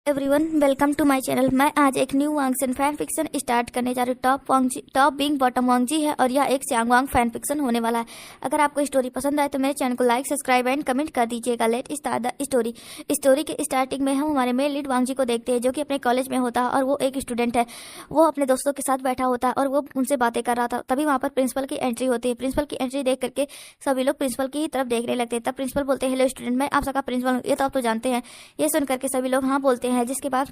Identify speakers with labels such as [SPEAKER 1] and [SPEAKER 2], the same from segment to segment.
[SPEAKER 1] Everyone, welcome to my channel. मैं आज एक न्यू वांगसन फैन फिक्शन स्टार्ट करने जा रही हूँ। टॉप बिंग बॉटम वांगजी है और यह एक चांगवांग फैन फिक्शन होने वाला है। अगर आपको स्टोरी पसंद आए तो मेरे चैनल को लाइक, सब्सक्राइब एंड कमेंट कर दीजिएगा। Let start the story. Story के स्टार्टिंग में हम हमारे मेन लीड वांगजी को देखते हैं, जो कि अपने कॉलेज में होता है और वो एक स्टूडेंट है। वो अपने दोस्तों के साथ बैठा होता है और वो उनसे बातें कर रहा था। तभी वहाँ पर प्रिंसिपल की एंट्री होती है। प्रिंसिपल की एंट्री देख करके सभी लोग प्रिंसिपल की तरफ देखने लगते हैं। तब प्रिंसिपल बोलते हैं, हेलो स्टूडेंट, मैं आप सबका प्रिंसिपल हूँ, ये तो आप तो जानते हैं। ये सुन करके सभी लोग हाँ बोलते हैं। जिसके बाद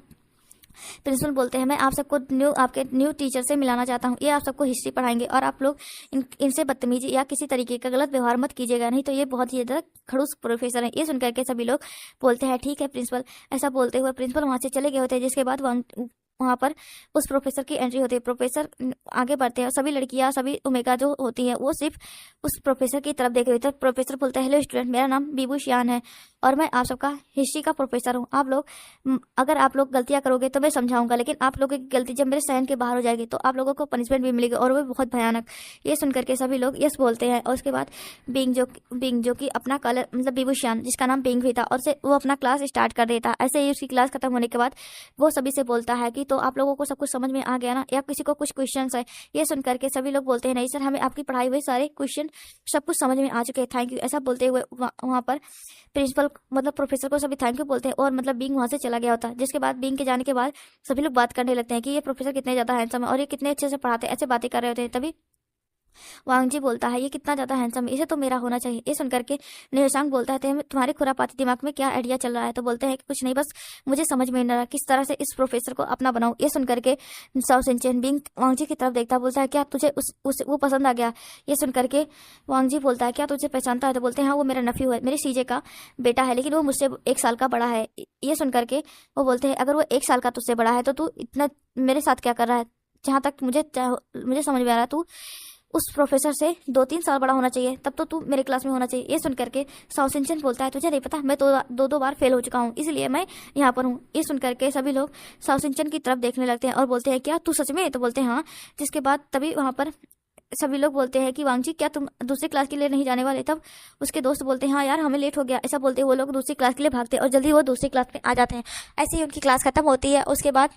[SPEAKER 1] प्रिंसिपल बोलते हैं, मैं आप सबको आपके न्यू टीचर से मिलाना चाहता हूँ। ये आप सबको हिस्ट्री पढ़ाएंगे और आप लोग इनसे बदतमीजी या किसी तरीके का गलत व्यवहार मत कीजिएगा, नहीं तो ये बहुत ही ज़्यादा खड़ूस प्रोफेसर है। ये सुनकर के सभी लोग बोलते हैं, ठीक है प्रिंसिपल। ऐसा बोलते हुए प्रिंसिपल वहाँ से चले गए होते हैं। जिसके बाद वहाँ पर उस प्रोफेसर की एंट्री होती है। प्रोफेसर आगे बढ़ते हैं और सभी लड़कियां, सभी ओमेगा जो होती हैं, वो सिर्फ उस प्रोफेसर की तरफ देख रही थी। प्रोफेसर बोलता है, हेलो स्टूडेंट, मेरा नाम बीबू शियान है और मैं आप सबका हिस्ट्री का प्रोफेसर हूँ। आप लोग अगर आप लोग गलतियां करोगे तो मैं समझाऊंगा, लेकिन आप लोगों की गलती जब मेरे सहन के बाहर हो जाएगी तो आप लोगों को पनिशमेंट भी मिलेगी और वो बहुत भयानक। ये सुनकर के सभी लोग यस बोलते हैं। और उसके बाद बिंग जो कि अपना कलर मतलब बीबू शियान, जिसका नाम बिंग भी था, और से वो अपना क्लास स्टार्ट कर देता। ऐसे ही उसकी क्लास खत्म होने के बाद वो सभी से बोलता है कि तो आप लोगों को सब कुछ समझ में आ गया ना, या किसी को कुछ क्वेश्चंस है? ये सुन करके सभी लोग बोलते हैं, नहीं सर, हमें आपकी पढ़ाई हुई सारे क्वेश्चन सब कुछ समझ में आ चुके हैं, थैंक यू। ऐसा बोलते हुए वहाँ पर प्रिंसिपल मतलब प्रोफेसर को सभी थैंक यू बोलते हैं और मतलब बिंग वहाँ से चला गया होता है। जिसके बाद बिंग के जाने के बाद सभी लोग बात करने लगते हैं कि ये प्रोफेसर कितने ज़्यादा हैंडसम है और ये कितने अच्छे से पढ़ाते हैं। ऐसे बातें कर रहे होते हैं। तभी वांगजी बोलता है, ये कितना ज्यादा हैंडसम है, इसे तो मेरा होना चाहिए। ये सुनकर के निरशांग बोलता है, तुम्हारे खुरापाती दिमाग में क्या आइडिया चल रहा है? तो बोलते हैं कि कुछ नहीं, बस मुझे समझ में नहीं आ रहा किस तरह से इस प्रोफेसर को अपना बनाऊं। ये सुनकर के साओ सिंचेन बिंग वांगजी की तरफ देखता, बोलता है, क्या तुझे वो पसंद आ गया? ये सुनकर के वांगजी बोलता है, क्या तुझे पहचानता है? तो बोलते हैं, हाँ, वो मेरा नफ्यू है, मेरे सीजे का बेटा है, लेकिन वो मुझसे 1 साल का बड़ा है। ये सुनकर के वो बोलते हैं, अगर वो 1 साल का तुझसे बड़ा है तो तू इतना मेरे साथ क्या कर रहा है? जहां तक मुझे समझ में आ रहा है, तू उस प्रोफेसर से 2-3 साल बड़ा होना चाहिए, तब तो तू मेरे क्लास में होना चाहिए। ये सुन करके साओ सिंचन बोलता है, तुझे नहीं पता, मैं दो बार फेल हो चुका हूँ, इसलिए मैं यहाँ पर हूँ। ये सुन करके सभी लोग साओ सिंचन की तरफ देखने लगते हैं और बोलते हैं, क्या तू सच में? तो बोलते हैं, हाँ। जिसके बाद तभी वहाँ पर सभी लोग बोलते हैं कि वांगजी, क्या तुम दूसरी क्लास के लिए नहीं जाने वाले? तब उसके दोस्त बोलते हैं, हाँ यार, हमें लेट हो गया। ऐसा बोलते वो लोग दूसरी क्लास के लिए भागते हैं और जल्दी वो दूसरी क्लास में आ जाते हैं। ऐसे ही उनकी क्लास खत्म होती है। उसके बाद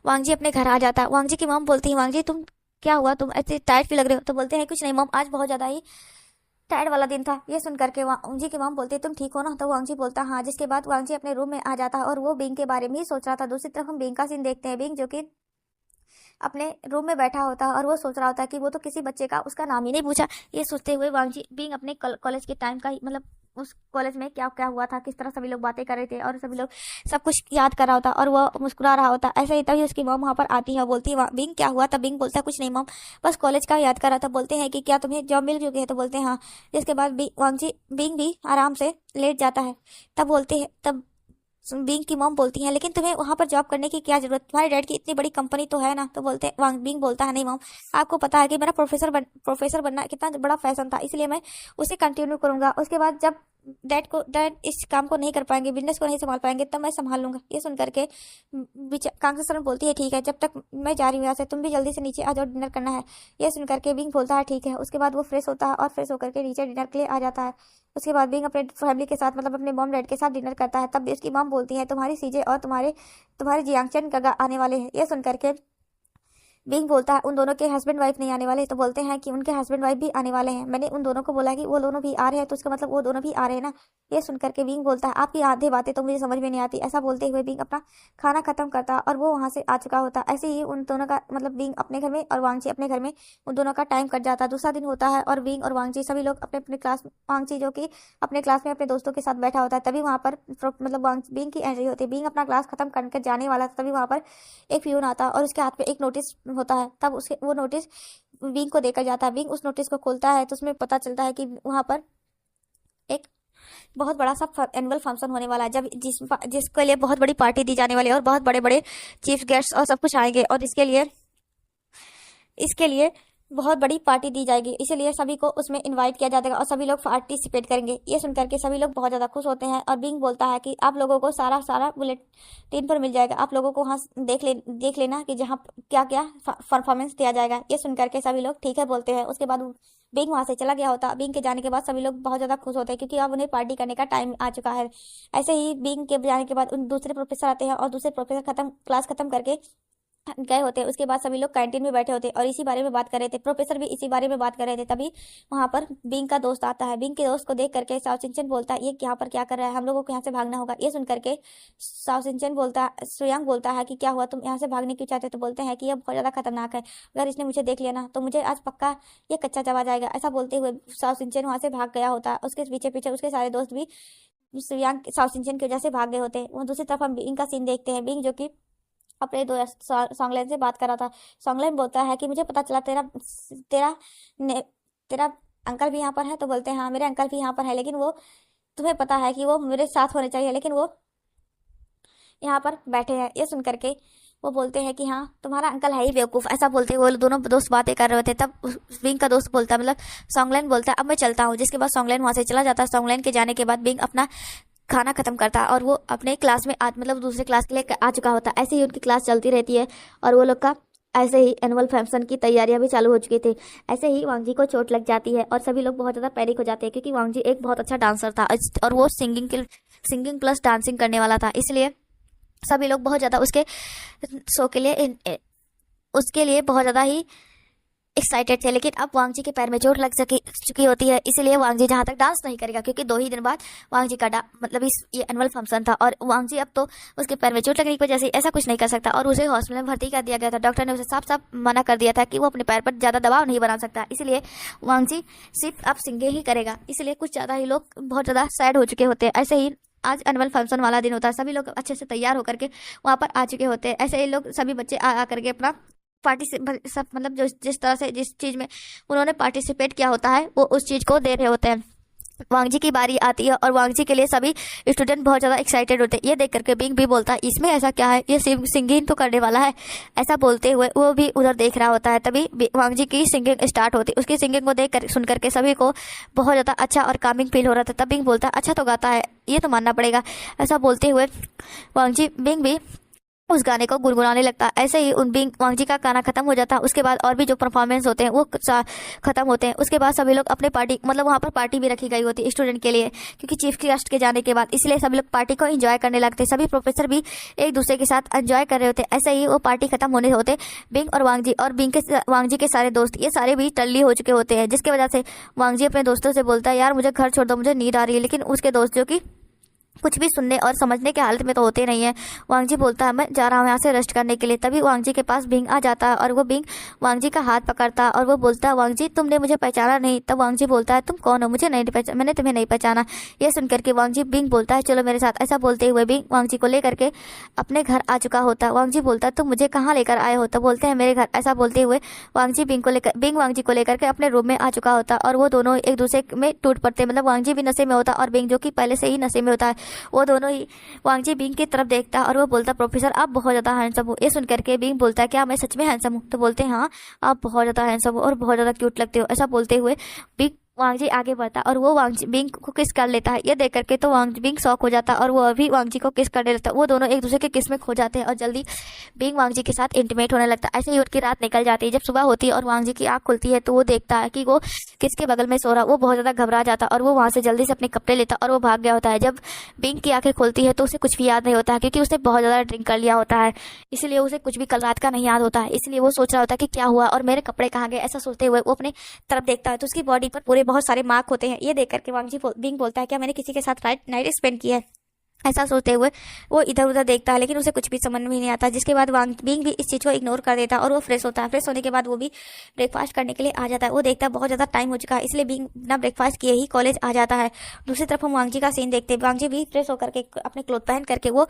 [SPEAKER 1] वांगजी अपने घर आ जाता है। वांगजी की मॉम बोलती है, वांगजी तुम क्या हुआ, तुम ऐसे टायर्ड फील लग रहे हो? तो बोलते हैं, कुछ नहीं मॉम, आज बहुत ज्यादा ही टायर्ड वाला दिन था। ये सुन करके वांगजी की मॉम बोलती है, तुम ठीक हो ना? तो वांगजी बोलता हाँ। जिसके बाद वांगजी अपने रूम में आ जाता है और वो बिंग के बारे में ही सोच रहा था। दूसरी तरफ हम बिंग का सीन देखते हैं। बिंग जो कि अपने रूम में बैठा होता है और वो सोच रहा होता है कि वो तो किसी बच्चे का उसका नाम ही नहीं पूछा। ये सोचते हुए वांगजी बिंग अपने कॉलेज के टाइम का मतलब उस कॉलेज में क्या क्या हुआ था, किस तरह सभी लोग बातें कर रहे थे और सभी लोग सब कुछ याद कर रहा होता और वो मुस्कुरा रहा होता। ऐसे ही तभी उसकी मॉम वहाँ पर आती है, बोलती है, बिंग क्या हुआ? तब बिंग बोलता है, कुछ नहीं मॉम, बस कॉलेज का याद कर रहा था। बोलते हैं कि क्या तुम्हें जॉब मिल चुकी है? तो बोलते हैं हाँ। जिसके बाद वांगजी बिंग भी आराम से लेट जाता है। तब बिंग की मॉम बोलती है, लेकिन तुम्हें वहां पर जॉब करने की क्या जरूरत, तुम्हारे डैड की इतनी बड़ी कंपनी तो है ना? तो बोलते बिंग बोलता है, नहीं मॉम, आपको पता है कि मेरा प्रोफेसर बनना कितना बड़ा फैशन था, इसलिए मैं उसे कंटिन्यू करूंगा। उसके बाद जब डैड इस काम को नहीं कर पाएंगे, बिजनेस को नहीं संभाल पाएंगे, तब मैं संभाल लूंगा। ये सुन करके कांग्रेस बोलती है, ठीक है, जब तक मैं जा रही हूँ यहाँ से, तुम भी जल्दी से नीचे आ जाओ, डिनर करना है। ये सुन करके बिंग बोलता है, ठीक है। उसके बाद वो फ्रेश होता है और फ्रेश होकर के नीचे डिनर के लिए आ जाता है। उसके बाद बिंग अपने फैमिली के साथ मतलब अपने मॉम डैड के साथ डिनर करता है। तब भी उसकी मॉम बोलती है, तुम्हारी सीजे और तुम्हारे जियांगचन गगा आने वाले हैं। ये सुन करके बिंग बोलता है, उन दोनों के हस्बैंड वाइफ नहीं आने वाले? तो बोलते हैं कि उनके हस्बैंड वाइफ भी आने वाले हैं, मैंने उन दोनों को बोला कि वो दोनों भी आ रहे हैं, तो उसका मतलब वो दोनों भी आ रहे हैं ना। ये सुनकर के बिंग बोलता है, आपकी आधी बातें तो मुझे समझ में नहीं आती। ऐसा बोलते हुए बिंग अपना खाना खत्म करता और वो वहां से आ चुका होता। ऐसे ही उन दोनों का मतलब बिंग अपने घर में और वांगची अपने घर में, उन दोनों का टाइम कट जाता। दूसरा दिन होता है और बिंग और वांगची सभी लोग अपने अपने क्लास, वांगची जो कि अपने क्लास में अपने दोस्तों के साथ बैठा होता है। तभी वहां पर मतलब बिंग की एंट्री होती है। बिंग अपना क्लास खत्म करके जाने वाला था, तभी वहां पर एक फ्यून आता है और उसके हाथ में एक नोटिस होता है। तब उसके वो नोटिस विंग को देकर जाता है। विंग उस नोटिस को खोलता है तो उसमें पता चलता है कि वहां पर एक बहुत बड़ा सा एनुअल फंक्शन होने वाला है, जब जिसके लिए बहुत बड़ी पार्टी दी जाने वाली है और बहुत बड़े बड़े चीफ गेस्ट और सब कुछ आएंगे। और इसके लिए बहुत बड़ी पार्टी दी जाएगी, इसीलिए सभी को उसमें इनवाइट किया जाएगा और सभी लोग पार्टिसिपेट करेंगे। ये सुनकर के सभी लोग बहुत ज़्यादा खुश होते हैं और बिंग बोलता है कि आप लोगों को सारा सारा बुलेटिन पर मिल जाएगा, आप लोगों को वहाँ देख लेना कि जहाँ क्या क्या परफॉर्मेंस दिया जाएगा। ये सुनकर के सभी लोग ठीक है बोलते हैं। उसके बाद बिंग वहाँ से चला गया होता। बिंग के जाने के बाद सभी लोग बहुत ज़्यादा खुश होते हैं क्योंकि अब उन्हें पार्टी करने का टाइम आ चुका है। ऐसे ही बिंग के जाने के बाद उन दूसरे प्रोफेसर आते हैं और दूसरे प्रोफेसर क्लास खत्म करके गए होते हैं। उसके बाद सभी लोग कैंटीन में बैठे होते और इसी बारे में बात कर रहे थे, प्रोफेसर भी इसी बारे में बात कर रहे थे। तभी वहां पर बिंग का दोस्त आता है। बिंग के दोस्त को देख करके साओ सिंचन बोलता है, ये यहाँ पर क्या कर रहा है, हम लोगों को यहाँ से भागना होगा। ये सुन करके साओ सिंचन सुयांग बोलता है कि क्या हुआ, तुम यहाँ से भागने क्यों चाहते हो? तो बोलते हैं कि यह बहुत ज्यादा खतरनाक है, अगर इसने मुझे देख लिया ना तो मुझे आज पक्का ये कच्चा चबा जाएगा। ऐसा बोलते हुए साओ सिंचन वहां से भाग गया होता है। उसके पीछे पीछे उसके सारे दोस्त भी साओ सिंचन की वजह से भाग गए होते हैं। वह दूसरी तरफ हम बिंग का सीन देखते हैं। बिंग जो कि अपने दोस्त सॉन्गलैन से बात कर रहा था। सॉन्गलैन बोलता है कि मुझे पता चला तेरा तेरा अंकल भी यहाँ पर है। तो बोलते हैं हाँ मेरे अंकल भी यहाँ पर है, लेकिन वो तुम्हें पता है कि वो मेरे साथ होने चाहिए, लेकिन वो यहाँ पर बैठे हैं। ये सुन करके वो बोलते हैं कि हाँ तुम्हारा अंकल है ही बेवकूफ़। ऐसा बोलते हुए वो दोनों दोस्त बातें कर रहे थे। तब बिंग का दोस्त बोलता है, मतलब सॉन्गलैन बोलता है अब मैं चलता हूँ। जिसके बाद सॉन्गलैन वहाँ से चला जाता है। सॉन्गलैन के जाने के बाद बिंग अपना खाना खत्म करता और वो अपने क्लास में मतलब दूसरे क्लास के लिए आ चुका होता। ऐसे ही उनकी क्लास चलती रहती है और वो लोग का ऐसे ही एनुअल फंक्शन की तैयारियां भी चालू हो चुकी थी। ऐसे ही वांगजी को चोट लग जाती है और सभी लोग बहुत ज़्यादा पैनिक हो जाते हैं क्योंकि वांगजी एक बहुत अच्छा डांसर था और वो सिंगिंग प्लस डांसिंग करने वाला था। इसलिए सभी लोग बहुत ज़्यादा उसके शो के लिए उसके लिए बहुत ज़्यादा ही एक्साइटेड थे। लेकिन अब वांगजी के पैर में चोट लग चुकी होती है, इसीलिए वांगजी जहाँ तक डांस नहीं करेगा क्योंकि 2 ही दिन बाद वांगजी का मतलब ये एनुअल फंक्शन था और वांगजी अब तो उसके पैर में चोट लगने की वजह से ऐसा कुछ नहीं कर सकता और उसे हॉस्पिटल में भर्ती कर दिया गया था। डॉक्टर ने उसे साफ साफ मना कर दिया था कि वो अपने पैर पर ज़्यादा दबाव नहीं बना सकता, इसलिए वांगजी सिर्फ अब सिंगिंग ही करेगा। इसलिए कुछ ज़्यादा ही लोग बहुत ज़्यादा सैड हो चुके होते हैं। ऐसे ही आज एनुअल फंक्शन वाला दिन होता है, सभी लोग अच्छे से तैयार होकर के वहाँ पर आ चुके होते हैं। ऐसे ही लोग सभी बच्चे आ करके अपना सब मतलब जो जिस तरह से जिस चीज़ में उन्होंने पार्टिसिपेट किया होता है वो उस चीज़ को दे रहे होते हैं। वांगजी की बारी आती है और वांगजी के लिए सभी स्टूडेंट बहुत ज़्यादा एक्साइटेड होते हैं। ये देख करके बिंग भी बोलता है इसमें ऐसा क्या है, ये सिंगिंग तो करने वाला है। ऐसा बोलते हुए वो भी उधर देख रहा होता है। तभी वांगजी की सिंगिंग स्टार्ट होती है। उसकी सिंगिंग को देख कर सुन करके सभी को बहुत ज़्यादा अच्छा और कामिंग फील हो रहा था। तब बिंग बोलता है अच्छा तो गाता है, ये तो मानना पड़ेगा। ऐसा बोलते हुए बिंग भी उस गाने को गुनगुनाने लगता। ऐसे ही वांगजी का गाना खत्म हो जाता। उसके बाद और भी जो परफॉर्मेंस होते हैं वो खत्म होते हैं। उसके बाद सभी लोग अपने पार्टी मतलब वहाँ पर पार्टी भी रखी गई होती है स्टूडेंट के लिए क्योंकि चीफ गेस्ट के जाने के बाद, इसलिए सभी लोग पार्टी को एंजॉय करने लगते। सभी प्रोफेसर भी एक दूसरे के साथ एंजॉय कर रहे होते। ऐसे ही वो पार्टी खत्म होने होते बिंग और वांगजी के सारे दोस्त ये सारे भी टल्ली हो चुके होते हैं, जिसकी वजह से वांगजी अपने दोस्तों से बोलता है यार मुझे घर छोड़ दो, मुझे नींद आ रही है। लेकिन उसके दोस्त जो कि कुछ भी सुनने और समझने के हालत में तो होते नहीं है। वांगजी बोलता है मैं जा रहा हूँ यहाँ से रेस्ट करने के लिए। तभी वांगजी के पास बिंग आ जाता है और वो बिंग वांगजी का हाथ पकड़ता है और वो बोलता है वांगजी तुमने मुझे पहचाना नहीं। तब वांगजी बोलता है तुम कौन हो, मुझे नहीं पहचाना, मैंने तुम्हें नहीं पहचाना। ये सुनकर के बिंग बोलता है चलो मेरे साथ। ऐसा बोलते हुए बिंग वांगजी को लेकर के अपने घर आ चुका होता है। वांगजी बोलता है तुम मुझे कहाँ लेकर आए हो? तो बोलते हैं मेरे घर। ऐसा बोलते हुए बिंग वांगजी को लेकर के अपने रूम में आ चुका होता और वो दोनों एक दूसरे में टूट पड़ते। मतलब वांगजी भी नशे में होता और बिंग जो कि पहले से ही नशे में होता है, वो दोनों ही वांगजी बिंग की तरफ देखता और वो बोलता प्रोफेसर आप बहुत ज्यादा हैंडसम हो। ये सुनकर के बिंग बोलता है क्या मैं सच में हैंडसम हूँ? तो बोलते हैं हाँ आप बहुत ज्यादा हैंडसम हो और बहुत ज्यादा क्यूट लगते हो। ऐसा बोलते हुए वांगजी आगे बढ़ता और वो बिंग को किस कर लेता है। ये देख करके तो बिंग शॉक हो जाता और वो अभी वांगजी को किस करने लगता। वो दोनों एक दूसरे के किस में खो जाते हैं और जल्दी बिंग वांगजी के साथ इंटीमेट होने लगता है। ऐसे ही उनकी रात निकल जाती है। जब सुबह होती है और वांगजी की आंख खुलती है तो वो देखता है कि वो किसके बगल में सो रहा। वो बहुत ज्यादा घबरा जाता और वो वहां से जल्दी से अपने कपड़े लेता और वो भाग गया होता है। जब बिंग की आंखें खुलती है तो उसे कुछ भी याद नहीं होता है क्योंकि उसने बहुत ज्यादा ड्रिंक कर लिया होता है, इसलिए उसे कुछ भी कल रात का नहीं याद होता है। इसलिए वो सोच रहा होता है कि क्या हुआ और मेरे कपड़े कहाँ गए। ऐसा सोचते हुए वो अपने तरफ देखता है तो उसकी बॉडी पर पूरे बहुत सारे मार्क होते हैं। ये देख करके बिंग बोलता है क्या मैंने किसी के साथ नाइट स्पेंड किया है? ऐसा सोचते हुए वो इधर उधर देखता है लेकिन उसे कुछ भी समझ में नहीं आता। जिसके बाद बिंग भी इस चीज़ को इग्नोर कर देता और वो फ्रेश होता है। फ्रेश होने के बाद वो भी ब्रेकफास्ट करने के लिए आ जाता है। वो देखता है बहुत ज़्यादा टाइम हो चुका है, इसलिए बिंग बिना ब्रेकफास्ट किए ही कॉलेज आ जाता है। दूसरी तरफ हम वांगजी का सीन देखते हैं। वांगजी भी फ्रेश होकर के अपने क्लोथ पहन करके वो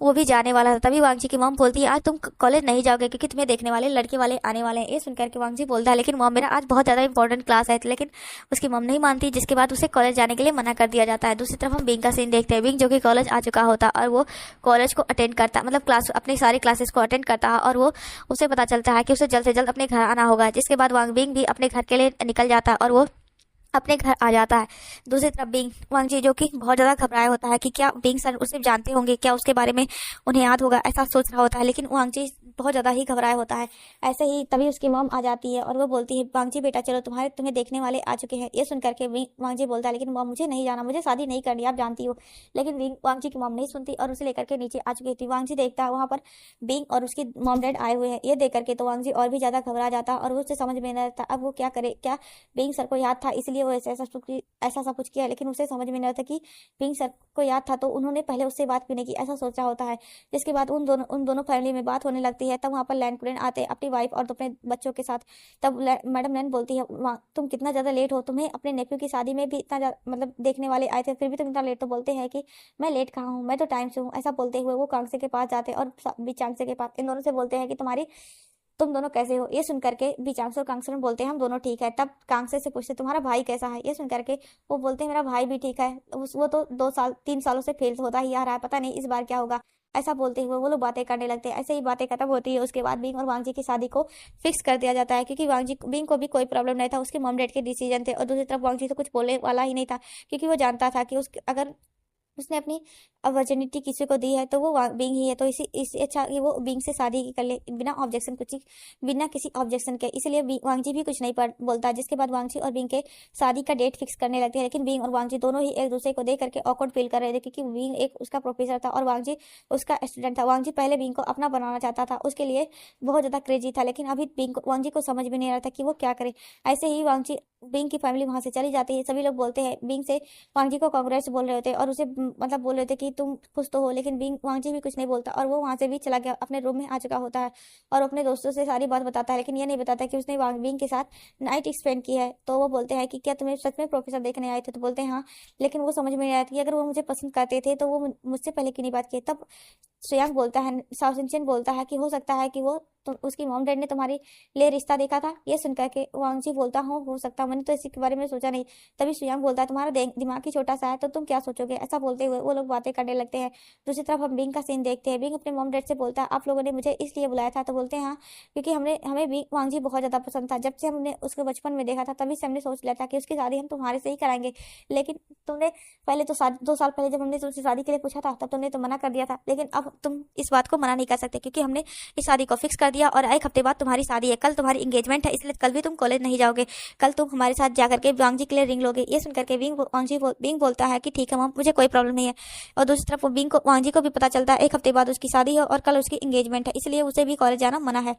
[SPEAKER 1] वो भी जाने वाला था। तभी वांगजी की मॉम बोलती है आज तुम कॉलेज नहीं जाओगे क्योंकि तुम्हें देखने वाले लड़के वाले आने वाले हैं। ये सुनकर के वांगजी बोलता है लेकिन मॉम मेरा आज बहुत ज़्यादा इंपॉर्टेंट क्लास है, लेकिन उसकी मॉम नहीं मानती, जिसके बाद उसे कॉलेज जाने के लिए मना कर दिया जाता है। दूसरी तरफ हम बिंग का सीन देखते हैं। बिंग जो कि कॉलेज आ चुका होता और वो कॉलेज को अटेंड करता, मतलब क्लास अपनी सारी क्लासेस को अटेंड करता है और वो उसे पता चलता है कि उसे जल्द से जल्द अपने घर आना होगा। जिसके बाद वांग बिंग भी अपने घर के लिए निकल जाता है और वो अपने घर आ जाता है। दूसरी तरफ बिंग वांगजी जो कि बहुत ज़्यादा घबराया होता है कि क्या बिंग सर उसे जानते होंगे, क्या उसके बारे में उन्हें याद होगा, ऐसा सोच रहा होता है। लेकिन वांगजी बहुत ज़्यादा ही घबराया होता है। ऐसे ही तभी उसकी मॉम आ जाती है और वो बोलती है वांगजी बेटा चलो तुम्हें देखने वाले आ चुके हैं। ये सुन करके वांगजी बोलता है लेकिन मॉम मुझे नहीं जाना, मुझे शादी नहीं करनी, आप जानती हो। लेकिन वांगजी की मॉम नहीं सुनती और उसे लेकर के नीचे आ चुकी थी। वांगजी देखता है वहाँ पर बिंग और उसकी मॉम डैड आए हुए हैं। ये देख करके तो वांगजी और भी ज़्यादा घबरा जाता है और वो उसे समझ में नहीं आता अब वो क्या करे। क्या बिंग सर को याद था इसलिए वो ऐसा सब कुछ किया, लेकिन उसे समझ में नहीं आता कि पिंक सर को याद था तो उन्होंने पहले उससे बात क्यों नहीं की, ऐसा सोचा होता है। जिसके बाद उन दोनों फैमिली में बात होने लगती है। तब वहाँ पर लैन कुरेन आते हैं अपनी वाइफ और अपने बच्चों के साथ। तब मैडम लैन बोलती है तुम कितना ज़्यादा लेट हो, तुम्हें अपने नेफ्यू की शादी में भी इतना मतलब देखने वाले आए थे फिर भी तुम इतना लेट। तो बोलते हैं कि मैं लेट कहाँ हूँ, मैं तो टाइम से हूँ। ऐसा बोलते हुए वो कांगसे के पास जाते हैं और चांगसे के पास इन दोनों से बोलते हैं कि तुम दोनों कैसे हो। ये सुन करके बीचांगसे और कांगसे बोलते हैं हम दोनों ठीक है। तब कांगसे से पूछते तुम्हारा भाई कैसा है। ये सुन करके वो बोलते हैं मेरा भाई भी ठीक है, वो तो 3 सालों से फेल होता ही आ रहा है, पता नहीं इस बार क्या होगा। ऐसा बोलते हुए वो लोग बातें करने लगते हैं। ऐसे ही बातें खत्म होती है। उसके बाद बिंग और वांगजी की शादी को फिक्स कर दिया जाता है क्योंकि वांगजी बिंग को भी कोई प्रॉब्लम नहीं था, उसके मॉम डैड के डिसीजन थे। और दूसरी तरफ वांगजी तो कुछ बोलने वाला ही नहीं था क्योंकि वो जानता था कि अगर उसने अपनी वर्जिनिटी किसी को दी है तो वो बिंग ही है। तो इसी अच्छा कि वो बिंग से शादी कर ले बिना किसी ऑब्जेक्शन के। इसलिए वांगजी भी कुछ नहीं बोलता। जिसके बाद वांगजी और बिंग के शादी का डेट फिक्स करने लगते हैं। लेकिन बिंग और वांगजी दोनों ही एक दूसरे को देख करके ऑकवर्ड फील कर रहे थे क्योंकि बिंग एक उसका प्रोफेसर था और वांगजी उसका स्टूडेंट था। वांगजी पहले बिंग को अपना बनाना चाहता था, उसके लिए बहुत ज्यादा क्रेजी था, लेकिन अभी वांगजी को समझ में नहीं आ रहा था कि वो क्या करे। ऐसे ही बिंग की फैमिली वहां से चली जाती है। सभी लोग बोलते हैं बिंग से वांगजी को कांग्रेस बोल रहे होते और उसे मतलब बोल रहे थे कि तुम खुश तो हो। लेकिन वांगजी भी कुछ नहीं बोलता और वो वहां से भी चला गया, अपने रूम में आ चुका होता है और अपने दोस्तों से सारी बात बताता है। लेकिन ये नहीं बताता कि उसने बिंग के साथ नाइट स्पेंड की है। तो वो बोलते हैं कि क्या तुम्हें सच में प्रोफेसर देखने आए थे। तो बोलते हैं हाँ। लेकिन वो समझ में नहीं आया कि अगर वो मुझे पसंद करते थे तो वो मुझसे पहले क्यों नहीं बात की। तब श्रेयांक बोलता है साउसिंचन बोलता है कि हो सकता है कि वो उसकी मॉम डैड ने तुम्हारे लिए रिश्ता देखा था। ये सुनकर के वांगजी बोलता हूँ हो सकता, मैंने तो इसी के बारे में सोचा नहीं। तभी श्रेयांक बोलता है तुम्हारा दिमाग ही छोटा सा है तो तुम क्या सोचोगे। ऐसा बोलते हुए वो लोग बातें करने लगते हैं। दूसरी तरफ हम बिंग का सीन देखते हैं। बिंग अपने मॉम डैड से बोलता है आप लोगों ने मुझे इसलिए बुलाया था। तो बोलते हैं हाँ क्योंकि हमें बिंग वांगजी बहुत ज्यादा पसंद था। जब से हमने उसको बचपन में देखा था तभी से हमने सोच लिया था कि उसकी शादी हम तुम्हारे से ही कराएंगे। लेकिन तुमने पहले तो 2 साल पहले जब हमने तुमसे शादी के लिए पूछा था तब तुमने तो मना कर दिया था। लेकिन अब तुम इस बात को मना नहीं कर सकते क्योंकि हमने इस शादी को फिक्स कर दिया और 1 हफ्ते बाद तुम्हारी शादी है। कल तुम्हारी एंगेजमेंट है, इसलिए कल भी तुम कॉलेज नहीं जाओगे। कल तुम हमारे साथ जाकर के वांगजी के लिए रिंग लोगे। ये सुनकर के बिंग बोलता है कि ठीक है मॉम मुझे कोई प्रॉब्लम नहीं है। और दूसरी तरफ वांगजी को भी पता चलता है 1 हफ्ते बाद उसकी शादी है और कल उसकी एंगेजमेंट है, इसलिए उसे भी कॉलेज जाना मना है।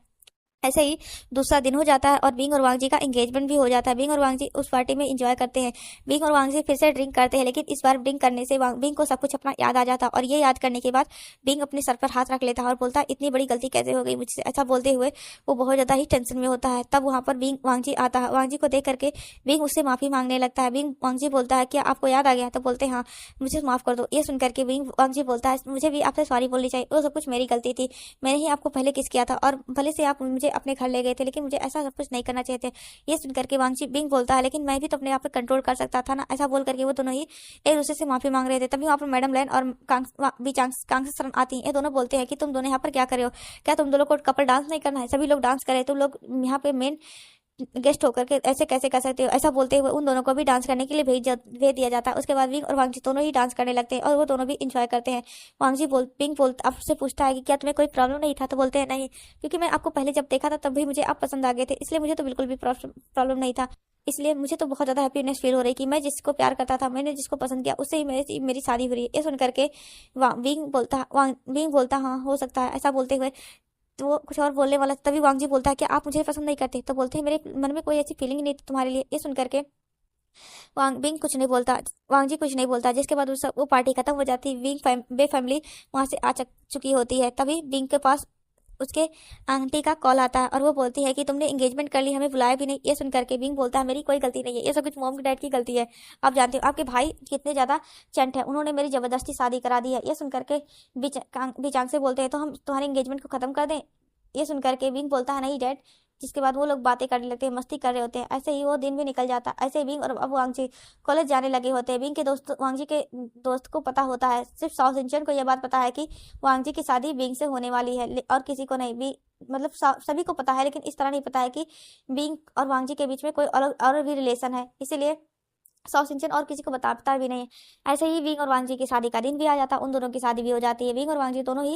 [SPEAKER 1] ऐसे ही दूसरा दिन हो जाता है और बिंग और वांगजी का एंगेजमेंट भी हो जाता है। बिंग और वांगजी उस पार्टी में एंजॉय करते हैं। बिंग और वांगजी फिर से ड्रिंक करते हैं, लेकिन इस बार ड्रिंक करने से बिंग को सब कुछ अपना याद आ जाता है और ये याद करने के बाद बिंग अपने सर पर हाथ रख लेता है और बोलता है इतनी बड़ी गलती कैसे हो गई मुझसे। ऐसा बोलते हुए वो बहुत ज्यादा ही टेंशन में होता है। तब वहाँ पर वांगजी आता है। वांगजी को देख करके बिंग उससे माफी मांगने लगता है। वांगजी बोलता है क्या आपको याद आ गया। तो बोलते हैं हाँ मुझे माफ कर दो। ये सुनकर के वांगजी बोलता है मुझे भी आपसे सॉरी बोलनी चाहिए, वो सब कुछ मेरी गलती थी, मैंने ही आपको पहले किस किया था और भले से आप मुझे अपने घर ले गए थे लेकिन मुझे ऐसा सब कुछ नहीं करना चाहिए थे। ये सुनकर के वांगजी बिंग बोलता है लेकिन मैं भी तो अपने आप पे कंट्रोल कर सकता था ना। ऐसा बोल करके वो दोनों ही एक दूसरे से माफी मांग रहे थे। तभी वहाँ पर मैडम लैन और कांगसेसरन आती हैं। ये दोनों बोलते हैं कि तुम दोनों यहाँ पर क्या कर रहे हो, क्या तुम दोनों को कपल डांस नहीं करना है। सभी लोग डांस करे, तुम लोग यहाँ पे मेन गेस्ट होकर के ऐसे कैसे कर सकते हो। ऐसा बोलते हुए उन दोनों को भी डांस करने के लिए भेज दिया जाता है। उसके बाद बिंग और वांगजी दोनों ही डांस करने लगते हैं और वो दोनों भी इंजॉय करते हैं। बिंग आपसे पूछता है कि क्या तुम्हें कोई प्रॉब्लम नहीं था। तो बोलते हैं नहीं क्योंकि मैं आपको पहले जब देखा था तब भी मुझे आप पसंद आ गए थे, इसलिए मुझे तो बिल्कुल भी प्रॉब्लम नहीं था। इसलिए मुझे तो बहुत ज्यादा हैप्पीनेस फील हो रही कि मैं जिसको प्यार करता था, मैंने जिसको पसंद किया उससे ही मेरी शादी हो रही है। ये सुन करके बिंग बोलता हाँ हो सकता है। ऐसा बोलते हुए तो वो कुछ और बोलने वाला तभी वांगजी बोलता है कि आप मुझे पसंद नहीं करते। तो बोलते हैं मेरे मन में कोई ऐसी फीलिंग नहीं थी तुम्हारे लिए। ये सुन करके वांगजी कुछ नहीं बोलता। जिसके बाद वो पार्टी खत्म हो जाती है। बे फैमिली वहां से चुकी होती है। तभी बिंग के पास उसके आंटी का कॉल आता है और वो बोलती है कि तुमने एंगेजमेंट कर ली, हमें बुलाया भी नहीं। ये सुन करके बिंग बोलता है मेरी कोई गलती नहीं है, ये सब कुछ मॉम डैड की गलती है। आप जानते हो आपके भाई कितने ज्यादा चंट है, उन्होंने मेरी जबरदस्ती शादी करा दी है। ये सुन करके बीचांग से बोलते हैं तो हम तुम्हारे एंगेजमेंट को खत्म कर दें। ये सुन करके बिंग बोलता है नहीं डैड। जिसके बाद वो लोग बातें करने लगते हैं, मस्ती कर रहे होते हैं। ऐसे ही वो दिन भी निकल जाता है। ऐसे ही बिंग और अब वांगजी कॉलेज जाने लगे होते हैं। बिंग के दोस्त वांगजी के दोस्त को पता होता है, सिर्फ साओ सिंचन को यह बात पता है कि वांगजी की शादी बिंग से होने वाली है, और किसी को नहीं भी, मतलब सभी को पता है लेकिन इस तरह नहीं पता है कि बिंग और वांगजी के बीच में कोई अलग और भी रिलेशन है। इसीलिए साउथ सिंचन और किसी को बताता भी नहीं है। ऐसे ही विंग और वांगजी की शादी का दिन भी आ जाता है, उन दोनों की शादी भी हो जाती है। विंग और वांगजी दोनों ही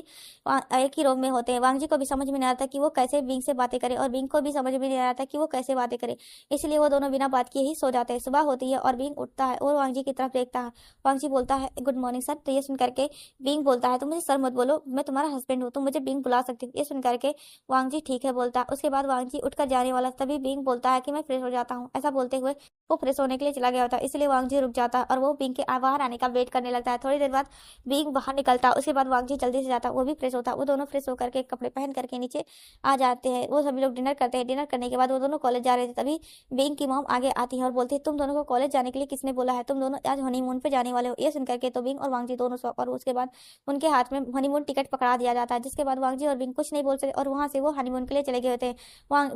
[SPEAKER 1] एक ही रूम में होते हैं। वांगजी को भी समझ में नहीं आता कि वो कैसे विंग से बातें करे और विंग को भी समझ में नहीं आता कि वो कैसे बातें करे, इसलिए वो दोनों बिना बात किए ही सो जाते हैं। सुबह होती है और विंग उठता है और वांगजी की तरफ देखता है। वांगजी बोलता है गुड मॉर्निंग सर। तो ये सुन करके विंग बोलता है तुम मुझे सर मत बोलो, मैं तुम्हारा हस्बैंड हूँ, तुम मुझे विंग बुला सकती हो। ये सुन करके वांगजी ठीक है बोलता है। उसके बाद वांगजी उठकर जाने वाला, तभी विंग बोलता है कि मैं फ्रेश हो जाता हूँ। ऐसा बोलते हुए वो फ्रेश होने के लिए चला गया होता है, इसलिए वांगजी रुक जाता है और वो बिंग के बाहर आने का वेट करने लगता है। थोड़ी देर बाद बिंग बाहर निकलता है, उसके बाद वांगजी जल्दी से जाता है, वो भी फ्रेश होता है। वो दोनों फ्रेश होकर के कपड़े पहन करके नीचे आ जाते हैं। वो सभी लोग डिनर करते हैं। डिनर करने के बाद वो दोनों कॉलेज जा रहे थे, तभी बिंग की मॉम आगे आती है और बोलती है तुम दोनों को कॉलेज जाने के लिए किसने बोला है, तुम दोनों आज हनीमून पे जाने वाले हो। ये सुन करके तो बिंग और वांगजी दोनों शौक, और उसके बाद उनके हाथ में हनीमून टिकट पकड़ा दिया जाता है। जिसके बाद वांगजी और बिंग कुछ नहीं बोल सकते और वहां से वो हनीमून के लिए चले गए होते हैं।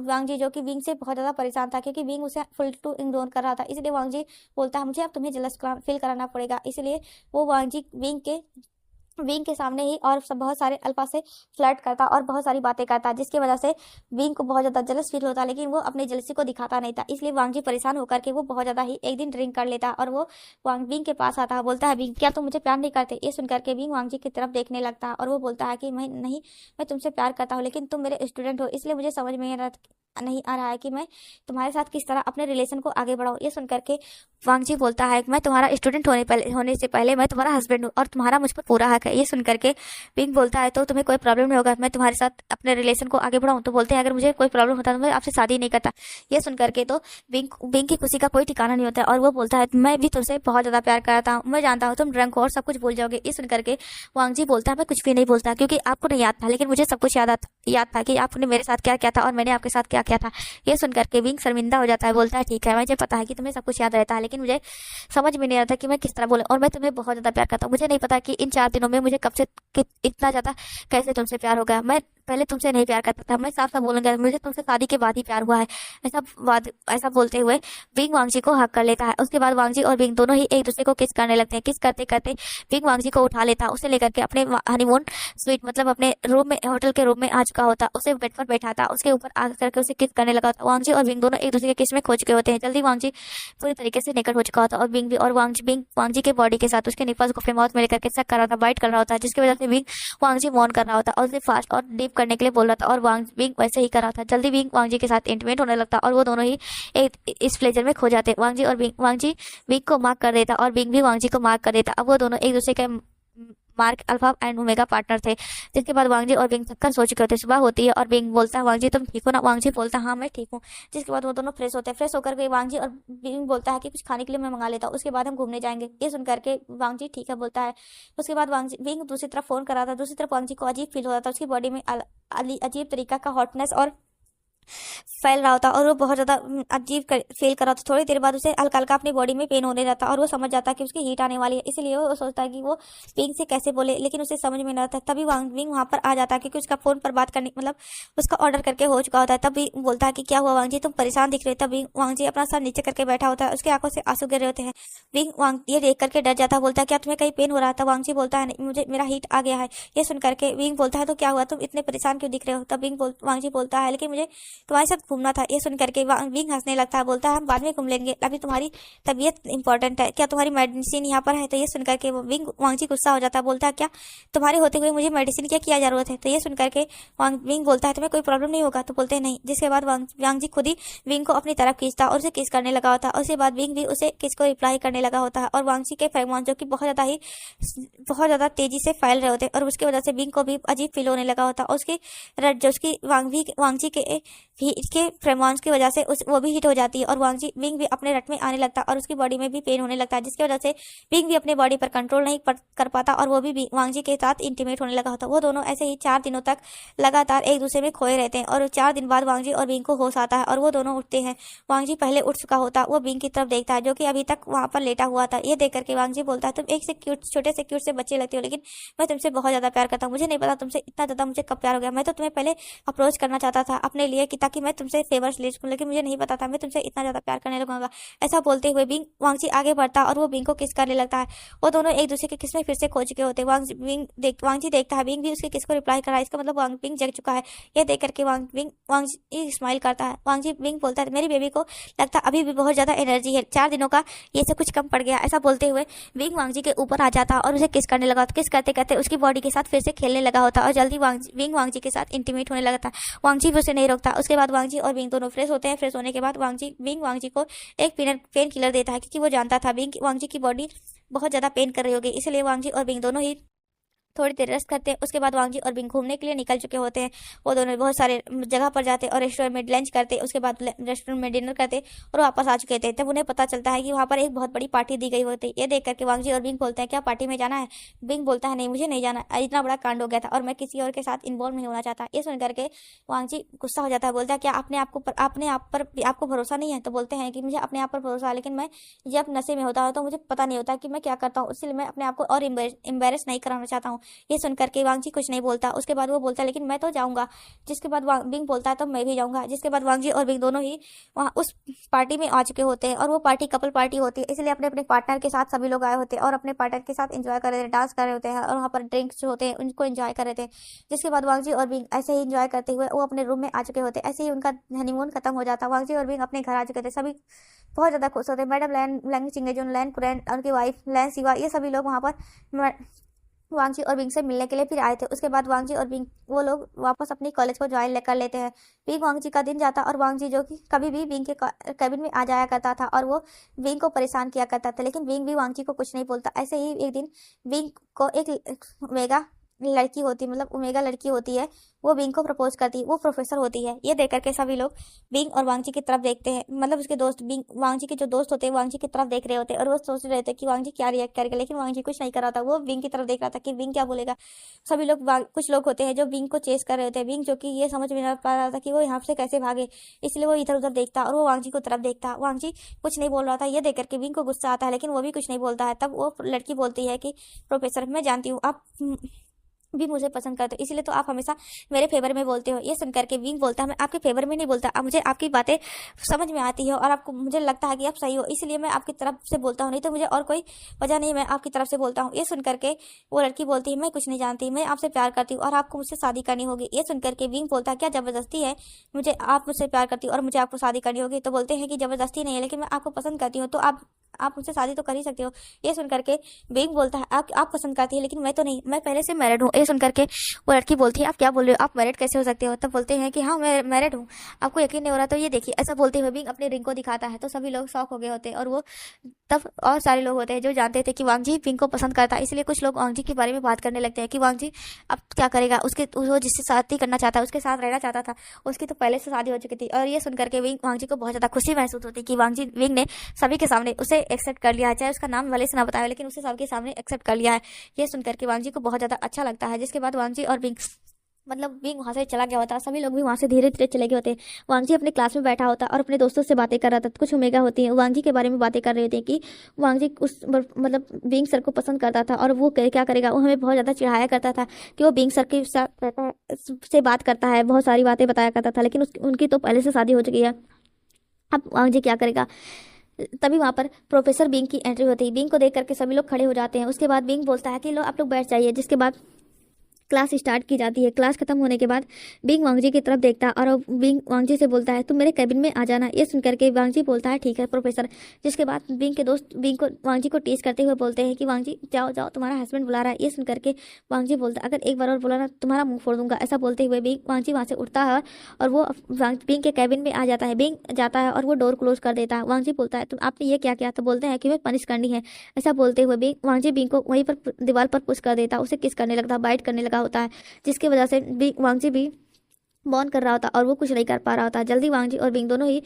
[SPEAKER 1] वांगजी जो कि बिंग से बहुत ज्यादा परेशान था क्योंकि बिंग उसे फुल टू इग्नोर कर रहा था, इसलिए वांगजी बोलता है मुझे अब तुम्हें जलस फील कराना पड़ेगा। इसलिए वो वांगजी विंग के सामने ही और सब बहुत सारे अल्फा से फ्लर्ट करता और बहुत सारी बातें करता, जिसकी वजह से विंग को बहुत ज्यादा जलस फील होता, लेकिन वो अपनी जलसी को दिखाता नहीं था। इसलिए वांगजी परेशान होकर के वो बहुत ज्यादा ही एक दिन ड्रिंक कर लेता और वो विंग के पास आता है, बोलता है विंग क्या तुम मुझे प्यार नहीं करते। ये सुनकर के विंग वांगजी की तरफ देखने लगता है और वो बोलता है कि मैं तुमसे प्यार करता हूँ, लेकिन तुम मेरे स्टूडेंट हो, इसलिए मुझे समझ में नहीं आ रहा है कि मैं तुम्हारे साथ किस तरह अपने रिलेशन को आगे बढ़ाऊं। ये सुनकर के वांगजी बोलता है मैं तुम्हारा स्टूडेंट होने से पहले मैं तुम्हारा हस्बैंड हूँ और तुम्हारा मुझ पर पूरा हक है। ये सुनकर के विंग बोलता है तो तुम्हें कोई प्रॉब्लम नहीं होगा मैं तुम्हारे साथ अपने रिलेशन को आगे बढ़ाऊं। तो बोलते हैं अगर मुझे कोई प्रॉब्लम होता तो मैं आपसे शादी नहीं करता। ये सुनकर के तो विंग की खुशी का कोई ठिकाना नहीं होता और वो बोलता है मैं भी तुमसे बहुत ज्यादा प्यार करता हूँ, मैं जानता हूँ तुम ड्रंक हो और सब कुछ भूल जाओगे। ये सुनकर के वांगजी बोलता है मैं कुछ भी नहीं बोलता क्योंकि आपको नहीं याद था, लेकिन मुझे सब कुछ याद था कि आपने मेरे साथ क्या किया था और मैंने आपके साथ क्या किया था। ये सुनकर के विंग शर्मिंदा हो जाता है, बोलता है ठीक है मुझे पता है कि तुम्हें सब कुछ याद रहता है, लेकिन मुझे समझ में नहीं आता कि मैं किस तरह बोलूं, और मैं तुम्हें बहुत ज्यादा प्यार करता हूँ। मुझे नहीं पता कि इन 4 दिनों में मुझे कब से इतना ज्यादा कैसे तुमसे प्यार हो गया। मैं पहले तुमसे नहीं प्यार करता था, मैं साफ साफ बोलूंगा मुझे तुमसे शादी के बाद ही प्यार हुआ है। ऐसा बोलते हुए विंग वांगजी को हक कर लेता है। उसके बाद वांगजी और विंग दोनों ही एक दूसरे को किस करने लगते हैं। किस करते करते विंग वांगजी को उठा लेता है, उसे लेकर के अपने हनीमून स्वीट मतलब अपने रूम में, होटल के रूम में आ चुका होता, उसे बेड पर बैठाता, उसके ऊपर आग करके उसे किस करने लगा होता। वांगजी और विंग दोनों एक दूसरे के किस में खो चुके होते हैं। जल्दी वांगजी पूरी तरीके से निकट हो चुका होता और विंग भी, और वांगजी के बॉडी के साथ उसके निपल्स को अपने माउथ में लेकर के सक कर रहा था, बाइट कर रहा होता है, जिसकी वजह से विंग वांगजी मौन कर रहा होता और उसे फास्ट और डीप करने के लिए बोल रहा था और विंग वैसे ही कर रहा था। जल्दी विंग वांगजी के साथ इंटीमेट होने लगता और वो दोनों ही एक इस प्लेजर में खो जाते। वांगजी विंग को मार्क कर देता और विंग भी वांगजी को मार्क कर देता। अब वो दोनों एक दूसरे के mark alpha and omega partner थे। जिसके बाद वांगजी और विंग थककर सो चुके होते। सुबह होती है और विंग बोलता है वांगजी तुम ठीक हो ना। वांगजी बोलता है हाँ मैं ठीक हूँ। जिसके बाद वो दोनों फ्रेश होते हैं। फ्रेश होकर के वांगजी और विंग बोलता है कि कुछ खाने के लिए मैं मंगा लेता हूँ, उसके बाद हम घूमने जाएंगे। ये सुनकर के वांगजी ठीक है बोलता है। उसके बाद विंग दूसरी तरफ फोन कर रहा था, दूसरी तरफ वांगजी को अजीब फील हो रहा था, उसकी बॉडी में अजीब तरीका का हॉटनेस और फैल रहा होता और वो बहुत ज्यादा अजीब फील कर रहा था। थोड़ी देर बाद उसे हल्का हल्का अपनी बॉडी में पेन होने जाता और वो समझ जाता कि उसकी हीट आने वाली है, इसलिए वो सोचता है कि वो विंग से कैसे बोले, लेकिन उसे समझ में नहीं आता। तभी विंग वहां पर आ जाता है क्योंकि उसका फोन पर बात करने मतलब उसका ऑर्डर करके हो चुका होता है। तभी बोलता है कि क्या हुआ वांगजी तुम परेशान दिख रहे हो। तभी वांगजी अपना सर नीचे करके बैठा होता है, उसकी आंखों से आंसू गिर रहे होते हैं। विंग ये देख करके डर जाता है, बोलता है क्या तुम्हें कहीं पेन हो रहा था। वांगजी बोलता है नहीं मुझे मेरा हीट आ गया है। ये सुन करके विंग बोलता है तो क्या हुआ तुम इतने परेशान क्यों दिख रहे हो। तब वांगजी बोलता है लेकिन मुझे तुम्हारे साथ घूमना था। ये सुन करके विंग हंसने लगता है, बोलता है हम बाद में घूम लेंगे, अभी तुम्हारी तबीयत इंपॉर्टेंट है, क्या तुम्हारी मेडिसिन यहाँ पर है। तो ये सुन करके वांगजी गुस्सा हो जाता है, बोलता है क्या तुम्हारे होते हुए मुझे मेडिसिन क्या जरूरत है। तो ये सुन करके विंग बोलता है तुम्हें कोई प्रॉब्लम नहीं होगा। तो बोलते हैं नहीं। जिसके बाद वांगजी खुद ही विंग को अपनी तरफ खींचता और उसे किस करने लगा होता है। उसके बाद विंग भी उसे किस को रिप्लाई करने लगा होता है और वांगजी के फेरोमोन जो कि बहुत ज्यादा तेजी से फैल रहे होते और उसकी वजह से विंग को भी अजीब फील होने लगा होता और उसकी जो उसकी वांगजी के के फेरोमोन्स की वजह से वो भी हिट हो जाती है और विंग भी अपने रट में आने लगता है और उसकी बॉडी में भी पेन होने लगता है, जिसकी वजह से विंग भी अपने बॉडी पर कंट्रोल नहीं कर पाता और वो भी वांगजी के साथ इंटीमेट होने लगा होता। वो दोनों ऐसे ही 4 दिनों तक लगातार एक दूसरे में खोए रहते हैं और 4 दिन बाद वांगजी और विंग को होश आता है और वो दोनों उठते हैं। वांगजी पहले उठ चुका होता, वो विंग की तरफ देखता है जो कि अभी तक वहां पर लेटा हुआ था। ये देख करके वांगजी बोलता है, तुम एक से क्यूट से बच्चे लगते हो, लेकिन मैं तुमसे बहुत ज्यादा प्यार करता हूँ। मुझे नहीं पता तुमसे इतना ज्यादा मुझे कब प्यार हो गया। मैं तो तुम्हें पहले अप्रोच करना चाहता था अपने लिए कि ताकि मैं तुमसे फेवर्स ले सकूं, लेकिन मुझे नहीं पता था मैं तुमसे इतना ज्यादा प्यार करने लगूंगा। ऐसा बोलते हुए विंग वांगजी आगे बढ़ता और वो विंग को किस करने लगता है। वो दोनों एक दूसरे के किस में फिर से खो चुके होते। वांगजी देखता है विंग भी उसके किस को रिप्लाई कर रहा है, इसका मतलब विंग जग चुका है। ये देख करके वांगजी स्माइल करता है। विंग बोलता है, मेरी बेबी को लगता अभी भी बहुत ज्यादा एनर्जी है, 4 दिनों का ये सब कुछ कम पड़ गया। ऐसा बोलते हुए विंग वांगजी के ऊपर आ जाता और उसे किस करने लगा। किस करते करते उसकी बॉडी के साथ फिर से खेलने लगा होता और जल्दी विंग वांगजी के साथ इंटीमेट होने लगा था। वांगजी भी उसे नहीं रोकता। उसके बाद वांगजी और विंग दोनों फ्रेश होते हैं। फ्रेश होने के बाद विंग वांगजी को एक पेन किलर देता है, क्योंकि वो जानता था वांगजी की बॉडी बहुत ज्यादा पेन कर रही होगी, इसलिए वांगजी और विंग दोनों ही थोड़ी देर रेस्ट करते हैं। उसके बाद वांगजी और बिंग घूमने के लिए निकल चुके होते हैं। वो दोनों बहुत सारे जगह पर जाते और रेस्टोरेंट में लंच करते, उसके बाद रेस्टोरेंट में डिनर करते और वापस आ चुके थे। तब उन्हें पता चलता है कि वहाँ पर एक बहुत बड़ी पार्टी दी गई होती है। ये देख करके वांगजी और बिंग बोलते हैं, क्या पार्टी में जाना है? बिंग बोलता है, नहीं मुझे नहीं जाना, इतना बड़ा कांड हो गया था और मैं किसी और के साथ इन्वॉल्व नहीं होना चाहता। ये सुन करके वांगजी गुस्सा हो जाता है, बोलता है क्या अपने आप पर आपको भरोसा नहीं है? तो बोलते हैं कि मुझे अपने आप पर भरोसा है, लेकिन मैं जब नशे में होता हूँ तो मुझे पता नहीं होता कि मैं क्या करता हूँ, इसलिए मैं अपने आप को और एम्बेरस नहीं कराना चाहता हूँ। ये सुनकर के वांगजी कुछ नहीं बोलता। उसके बाद वो बोलता है, लेकिन मैं तो जाऊंगा। जिसके बाद बिंग बोलता है, तो मैं भी जाऊंगा। जिसके बाद वांगजी और बिंग दोनों ही वहाँ उस पार्टी में आ चुके होते हैं और वो पार्टी कपल पार्टी होती है, इसलिए अपने अपने पार्टनर के साथ सभी लोग आए होते हैं और अपने पार्टनर के साथ एंजॉय कर रहे थे, डांस कर रहे होते हैं और वहाँ पर ड्रिंक्स जो होते हैं उनको एंजॉय कर रहे थे। जिसके बाद वांगजी और बिंग ऐसे ही एंजॉय करते हुए वो अपने रूम में आ चुके होते। ऐसे ही उनका हनीमून खत्म हो जाता। वांगजी और बिंग अपने घर आ चुके थे। सभी बहुत ज्यादा खुश होते। मैडम लैंग चिंगेजुन, लैन कुरैन, उनकी वाइफ लैन सिवा, ये सभी लोग वहाँ पर वांगजी और बिंग से मिलने के लिए फिर आए थे। उसके बाद वांगजी और बिंग वो लोग वापस अपनी कॉलेज को ज्वाइन कर लेते हैं। बिंग वांगजी का दिन जाता और वांगजी जो कि कभी भी बिंग के कैबिन में आ जाया करता था और वो बिंग को परेशान किया करता था, लेकिन बिंग भी वांगजी को कुछ नहीं बोलता। ऐसे ही एक दिन बिंग को एक मेगा लड़की होती, मतलब ओमेगा लड़की होती है, वो बिंग को प्रपोज करती है। वो प्रोफेसर होती है। ये देख करके सभी लोग बिंग और वांगजी की तरफ देखते हैं, मतलब उसके दोस्त बिंग वांगजी के जो दोस्त होते हैं वांगजी की तरफ देख रहे होते हैं और वो सोच रहे थे कि वांगजी क्या रिएक्ट करेगा, लेकिन वांगजी कुछ नहीं कर रहा था। वो बिंग की तरफ देख रहा था कि बिंग क्या बोलेगा। सभी लोग कुछ लोग होते हैं जो बिंग को चेस कर रहे होते हैं। बिंग जो कि ये समझ में नहीं पा रहा था कि वो यहाँ से कैसे भागे, इसलिए वो इधर उधर देखता और वो वांगजी को तरफ देखता। वांगजी कुछ नहीं बोल रहा था। ये देख करके बिंग को गुस्सा आता है, लेकिन वो भी कुछ नहीं बोलता है। तब वो लड़की बोलती है कि प्रोफेसर, मैं जानती हूँ आप भी मुझे पसंद करते हो, इसलिए तो आप हमेशा मेरे फेवर में बोलते हो। ये सुनकर के विंग बोलता है, मैं आपके फेवर में नहीं बोलता, अब मुझे आपकी बातें समझ में आती है और आपको मुझे लगता है कि आप सही हो, इसलिए मैं आपकी तरफ से बोलता हूँ, नहीं तो मुझे और कोई वजह नहीं, मैं आपकी तरफ से बोलता हूँ। ये सुनकर के वो लड़की बोलती है, मैं कुछ नहीं जानती, मैं आपसे प्यार करती हूँ और आपको मुझसे शादी करनी होगी। ये सुनकर के विंग बोलता है, क्या जबरदस्ती है? आप मुझसे प्यार करती हो और मुझे आपको शादी करनी होगी? तो बोलते हैं कि जबरदस्ती नहीं है, लेकिन मैं आपको पसंद करती हूँ, तो आप मुझसे शादी तो कर ही सकते हो। ये सुनकर के विंग बोलता है, आप पसंद करती है, लेकिन मैं तो नहीं, मैं पहले से मैरिड हूँ। ये सुनकर के वो लड़की बोलती है, आप क्या बोल रहे हो, आप मैरिड कैसे हो सकते हो? तब बोलते हैं कि हाँ मैं मैरिड हूँ, आपको यकीन नहीं हो रहा? तो ये देखिए, ऐसा बोलते हुए भी अपने रिंग को दिखाता है। तो सभी लोग शॉक हो गए होते हैं और वो तब और सारे लोग होते हैं जो जानते थे कि वांगजी पिंक को पसंद करता है, इसलिए कुछ लोग वांगजी के बारे में बात करने लगते हैं कि वांगजी अब क्या करेगा, वो जिससे शादी करना चाहता है, उसके साथ रहना चाहता था, उसकी तो पहले से शादी हो चुकी थी। और ये सुनकर के वांगजी को बहुत ज्यादा खुशी महसूस होती कि विंग ने सभी के सामने उसे एक्सेप्ट कर लिया है, चाहे उसका नाम भले से ना बताया, लेकिन उसे सबके सामने एक्सेप्ट कर लिया है। ये सुनकर के वांगजी को बहुत ज्यादा अच्छा लगता है। जिसके बाद वांगजी और विंग वहां से चला गया होता, सभी लोग भी वहां से धीरे धीरे चले गए होते। वांगजी अपने क्लास में बैठा होता और अपने दोस्तों से बातें कर रहा था। कुछ ओमेगा होती है, वांगजी के बारे में बातें कर रहे होते हैं कि वांगजी विंग सर को पसंद करता था और वो क्या करेगा। वो हमें बहुत ज्यादा चिढ़ाया करता था कि वो विंग सर के साथ रहता है, से बात करता है, बहुत सारी बातें बताया करता था, लेकिन उनकी तो पहले से शादी हो चुकी है। अब वांगजी क्या करेगा? तभी वहां पर प्रोफेसर बिंग की एंट्री होती है। बिंग को देख करके सभी लोग खड़े हो जाते हैं। उसके बाद बिंग बोलता है कि लो आप लोग बैठ जाइए। जिसके बाद क्लास स्टार्ट की जाती है। क्लास खत्म होने के बाद बिंग वांगजी की तरफ देखता और बिंग वांगजी से बोलता है, तुम मेरे कैबिन में आ जाना। ये सुनकर के वांगजी बोलता है, ठीक है प्रोफेसर। जिसके बाद बिंग के दोस्त बिंग को वांगजी को टीज करते हुए बोलते हैं कि वांगजी जाओ जाओ, तुम्हारा हस्बैंड बुला रहा है। ये सुनकर के वांगजी बोलता है, अगर एक बार और बोला ना तुम्हारा मुंह फोड़ दूंगा। ऐसा बोलते हुए वांगजी वहां से उठता है और वो बिंग के कैबिन में आ जाता है। बिंग जाता है और वो डोर क्लोज कर देता है। वांगजी बोलता है, तुम आपने ये क्या किया? तो बोलते हैं कि मैं पनिश करनी है। ऐसा बोलते हुए वांगजी बिंग को वहीं पर दीवार पर पुश कर देता, उसे किस करने लगता, बाइट करने लगा होता है, जिसकी वजह से वांगजी भी बॉन कर रहा होता और वो कुछ नहीं कर पा रहा होता। जल्दी वांगजी और बिंग दोनों ही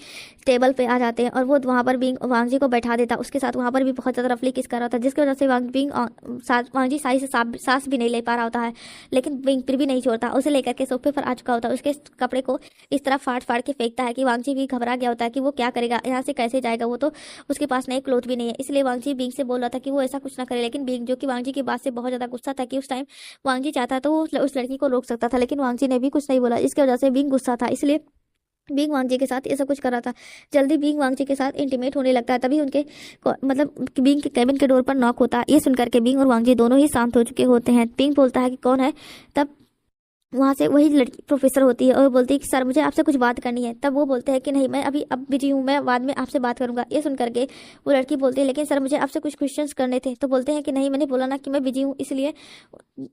[SPEAKER 1] टेबल पे आ जाते हैं और वो वहाँ पर बिंग वांगजी को बैठा देता, उसके साथ वहाँ पर भी बहुत ज़्यादा रफली किस कर रहा होता, जिसकी वजह से वांगजी साई से सांस भी नहीं ले पा रहा होता है। लेकिन बिंग फिर भी नहीं छोड़ता, उसे लेकर के सोफे पर आ चुका होता है, उसके कपड़े को इस तरह फाड़ फाड़ के फेंकता है कि वांगजी भी घबरा गया होता है कि वो क्या करेगा, यहाँ से कैसे जाएगा, वो तो उसके पास नए क्लोथ भी नहीं है। इसलिए वांगजी बिंग से बोल रहा था कि वो ऐसा कुछ ना करे, लेकिन बिंग जो कि वांगजी की बात से बहुत ज़्यादा गुस्सा था कि उस टाइम वांगजी चाहता तो वो उस लड़की को रोक सकता था, लेकिन वांगजी ने भी कुछ नहीं बोला, इसकी वजह से बिंग गुस्सा था, इसलिए बिंग वांगजी के साथ ये सब कुछ कर रहा था। जल्दी बिंग वांगजी के साथ इंटीमेट होने लगता है, तभी उनके मतलब बिंग के केबिन के डोर पर नॉक होता है। ये सुनकर के बिंग और वांगजी दोनों ही शांत हो चुके होते हैं। बिंग बोलता है कि कौन है, तब वहाँ से वही लड़की प्रोफेसर होती है और बोलती है कि सर मुझे आपसे कुछ बात करनी है। तब वो बोलते हैं कि नहीं, मैं अभी अब बिजी हूँ, मैं बाद में आपसे बात करूंगा। ये सुन करके वो लड़की बोलती है लेकिन सर मुझे आपसे कुछ क्वेश्चंस करने थे। तो बोलते हैं कि नहीं, मैंने बोला ना कि मैं बिजी हूँ, इसलिए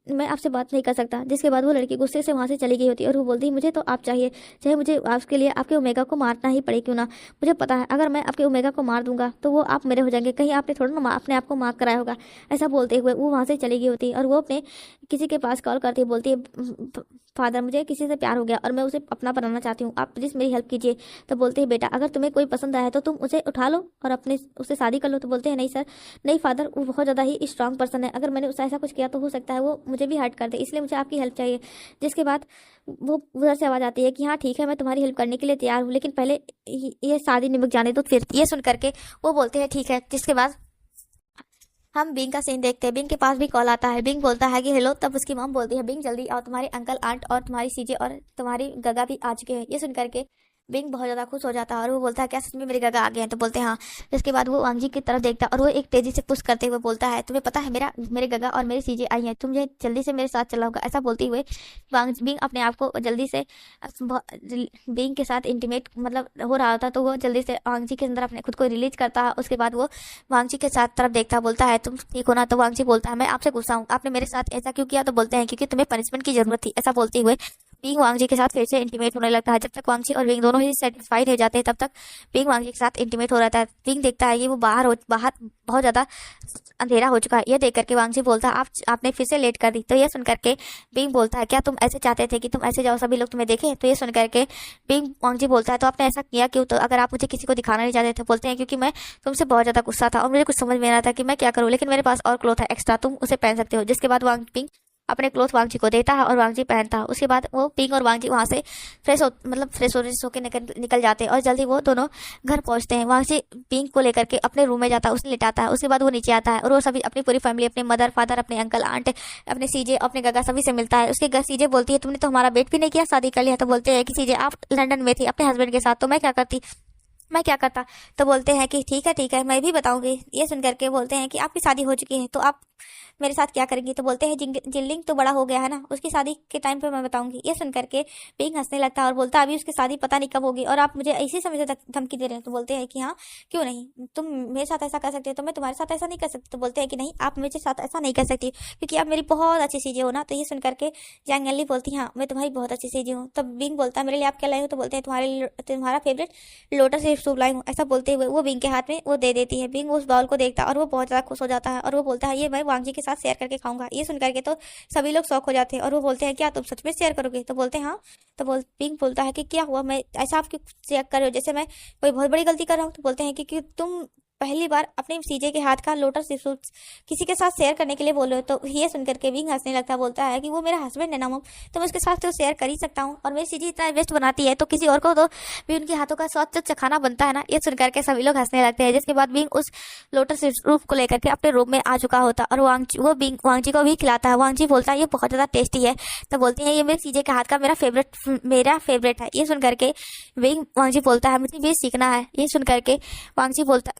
[SPEAKER 1] मैं आपसे बात नहीं कर सकता। जिसके बाद वो लड़की गुस्से से वहाँ से चली गई होती है और वो बोलती है मुझे तो आप चाहिए, चाहे मुझे आपके लिए आपके ओमेगा को मारना ही पड़े क्यों ना। मुझे पता है अगर मैं आपके ओमेगा को मार दूंगा तो वो आप मेरे हो जाएंगे, कहीं आपने थोड़ा ना अपने आप को मार कराया होगा। ऐसा बोलते हुए वो वहाँ से चली गई होती है और वो अपने किसी के पास कॉल करती है, बोलती है फादर मुझे किसी से प्यार हो गया और मैं उसे अपना बनाना चाहती हूँ, आप प्लीज़ मेरी हेल्प कीजिए। तो बोलते हैं बेटा अगर तुम्हें कोई पसंद आया तो तुम उसे उठा लो और अपने उससे शादी कर लो। तो बोलते हैं नहीं सर, नहीं फादर, वो बहुत ज़्यादा ही स्ट्रांग पर्सन है, अगर मैंने उससे ऐसा कुछ किया तो हो सकता है वो मुझे भी हर्ट कर दे, इसलिए मुझे आपकी हेल्प चाहिए। जिसके बाद वो उधर से आवाज़ आती है कि हाँ ठीक है, मैं तुम्हारी हेल्प करने के लिए तैयार हूँ, लेकिन पहले ये शादी निमक जाने दो। फिर ये सुन करके वो बोलते हैं ठीक है। जिसके बाद हम बिंग का सीन देखते हैं। बिंग के पास भी कॉल आता है, बिंग बोलता है कि हेलो। तब उसकी मॉम बोलती है बिंग जल्दी आओ, तुम्हारे अंकल आंट और तुम्हारी सीजे और तुम्हारी गगा भी आ चुके हैं। ये सुन करके बिंग बहुत ज़्यादा खुश हो जाता है और वो बोलता है क्या सच में मेरे गगा आ गए हैं। तो बोलते हैं हाँ। इसके बाद वो वांगजी की तरफ देखता है और वो एक तेजी से पुश करते हुए बोलता है तुम्हें पता है मेरे गगा और मेरी सीजे आई हैं, तुम जल्दी से मेरे साथ चला होगा। ऐसा बोलते हुए बिंग अपने आप को जल्दी से बिंग के साथ इंटीमेट मतलब हो रहा था, तो वो जल्दी से वांगजी के अंदर अपने खुद को रिलीज करता है। उसके बाद वो वांगजी के साथ तरफ देखता बोलता है तुम ठीक हो ना। तो वांगजी बोलता है मैं आपसे गुस्सा हूँ, आपने मेरे साथ ऐसा क्यों किया। तो बोलते हैं क्योंकि तुम्हें पनिशमेंट की जरूरत थी। ऐसा बोलते हुए बिंग वांगजी के साथ फिर से इंटीमेट होने लगता है। जब तक वांगजी और बिंग दोनों ही सेटिस्फाइड हो जाते हैं तब तक बिंग वांगजी के साथ इंटीमेट हो रहता है। बिंग देखता है कि वो बाहर बहुत ज़्यादा अंधेरा हो चुका है। ये देख करके वांगजी बोलता है आपने फिर से लेट कर दी। तो ये सुन करके बिंग बोलता है क्या तुम ऐसे चाहते थे कि तुम ऐसे जाओ सभी लोग तुम्हें देखें। तो ये सुन करके बिंग वांगजी बोलता है तो आपने ऐसा किया क्यों। तो अगर आप मुझे किसी को दिखाना नहीं चाहते थे। बोलते हैं क्योंकि मैं तुमसे बहुत ज़्यादा गुस्सा था और मुझे कुछ समझ में आ रहा था कि मैं क्या करूँ, लेकिन मेरे पास और क्लोथ है एक्स्ट्रा, तुम उसे पहन सकते हो। जिसके बाद बिंग अपने क्लोथ वांगजी को देता है और वांगजी पहनता है। उसके बाद वो पिंग और वांगजी वहाँ से फ्रेश होकर निकल जाते हैं और जल्दी वो दोनों घर पहुँचते हैं। वांगजी पिंग को लेकर के अपने रूम में जाता है, उसे लिटाता है। उसके बाद वो नीचे आता है और वो सभी अपनी पूरी फैमिली, अपने मदर फादर, अपने अंकल आंट, अपने सीजे, अपने गगा सभी से मिलता है। उसके घर सीजे बोलती है तुमने तो हमारा वेट भी नहीं किया, शादी कर लिया। तो बोलते हैं कि सीजे आप लंदन में थी अपने हस्बैंड के साथ, तो मैं क्या करता। तो बोलते हैं कि ठीक है मैं भी बताऊंगी। ये सुन करके बोलते हैं कि आपकी शादी हो चुकी है तो आप मेरे साथ क्या करेंगी। तो बोलते हैं जिनलिंग तो बड़ा हो गया है ना, उसकी शादी के टाइम पे मैं बताऊंगी। ये सुन करके पिंग हंसने लगता है और बोलता है अभी उसकी शादी पता नहीं कब होगी और आप मुझे इसी समय से धमकी दे रहे हैं। तो बोलते हैं कि हाँ क्यों नहीं, तुम मेरे साथ ऐसा कर सकते हो तो मैं तुम्हारे साथ ऐसा नहीं कर सकती। तो बोलते हैं कि नहीं आप मेरे साथ ऐसा नहीं कर सकती क्योंकि आप मेरी बहुत अच्छी चीजें हो ना। तो ये सुन करके जैंगली बोलती है हाँ मैं तुम्हारी बहुत अच्छी चीजें हूँ। तब बिंग बोलता है मेरे लिए आप क्या लाई हो। तो बोलते हैं तुम्हारा फेवरेट लोटस सूप लाई हूँ। ऐसा बोलते हुए वो बिंग के हाथ में वो दे देती है। बिंग उस बाउल को देखता है और वो बहुत ज़्यादा खुश हो जाता है और वो बोलता है ये मैं वांगजी के साथ शेयर करके खाऊंगा। ये सुन करके तो सभी लोग शौक हो जाते हैं और वो बोलते हैं क्या तुम सच में शेयर करोगे। तो बोलते हैं हाँ। तो पिंग बोलता है कि क्या हुआ, मैं ऐसा आप क्यों शेयर कर रहे हो जैसे मैं कोई बहुत बड़ी गलती कर रहा हूँ। तो बोलते हैं कि तुम पहली बार अपने सीजे के हाथ का लोटस फ्रूट्स किसी के साथ शेयर करने के लिए बोल रहे हो। तो ये सुनकर के बिंग हंसने लगता है, बोलता है कि वो मेरा हस्बैंड है ना मम, तो मैं उसके साथ तो शेयर कर ही सकता हूँ और मेरी सीजे इतना बेस्ट बनाती है तो किसी और को तो भी उनके हाथों का स्वाद जब चखाना बनता है ना। ये सुनकर के सभी लोग हंसने लगते हैं। जिसके बाद बिंग उस लोटस फ्रूट को लेकर के अपने रूम में आ चुका होता और वांगजी को भी खिलाता है। वांगजी बोलता है ये बहुत ज़्यादा टेस्टी है। तो बोलती है ये मेरे सीजे के हाथ का मेरा फेवरेट है। ये सुन करके वांगजी बोलता है मुझे भी सीखना है। ये सुन करके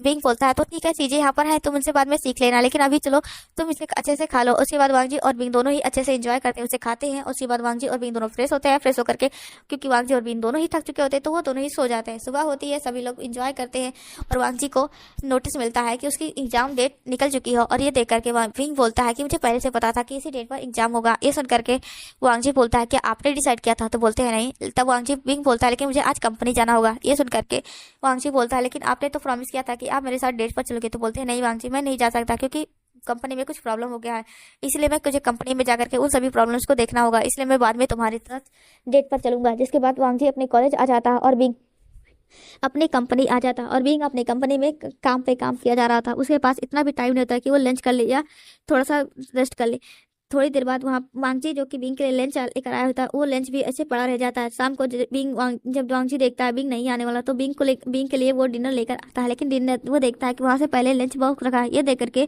[SPEAKER 1] बिंग बोलता है तो ठीक है सीजे यहाँ पर है तुम उनसे बाद में सीख लेना, लेकिन अभी चलो तुम इसे अच्छे से खा लो। उसके बाद वांगजी और बिंग दोनों ही अच्छे से एंजॉय करते हैं, उसे खाते हैं। उसके बाद वांगजी और बिंग दोनों फ्रेश होते हैं। फ्रेश होकर के क्योंकि वांगजी और बिंग दोनों ही थक चुके होते हैं तो वो दोनों ही सो जाते हैं। सुबह होती है, सभी लोग एंजॉय करते हैं और वांगजी को नोटिस मिलता है कि उसकी एग्जाम डेट निकल चुकी हो। और ये देख करके बिंग बोलता है कि मुझे पहले से पता था कि इसी डेट पर एग्जाम होगा। ये सुन करके वांगजी बोलता है कि आपने डिसाइड किया था। तो बोलते हैं नहीं। तब बिंग बोलता है लेकिन मुझे आज कंपनी जाना होगा। ये सुन करके वांगजी बोलता है लेकिन आपने तो प्रॉमिस किया था कि आप मेरे साथ डेट पर चलोगे। तो बोलते हैं नहीं वांगजी मैं नहीं जा सकता क्योंकि कंपनी में कुछ प्रॉब्लम हो गया है, इसलिए मैं मुझे कंपनी में जाकर के उन सभी प्रॉब्लम्स को देखना होगा, इसलिए मैं बाद में तुम्हारी तरह डेट पर चलूंगा। जिसके बाद वांग जी अपने कॉलेज आ जाता है और बिंग अपनी कंपनी आ जाता है और बिंग अपनी कंपनी में काम पे काम किया जा रहा था। उसके पास इतना भी टाइम नहीं होता कि वो लंच कर ले या थोड़ा सा रेस्ट कर ले। थोड़ी देर बाद वहाँ वांगजी जो कि बिंग के लिए लंच लेकर आया होता है, वो लंच भी ऐसे पड़ा रह जाता है। शाम को जब वांगजी देखता है बिंग नहीं आने वाला, तो बिंग के लिए वो डिनर लेकर आता है, लेकिन डिनर वो देखता है कि वहाँ से पहले लंच बॉक्स रखा है। ये देख करके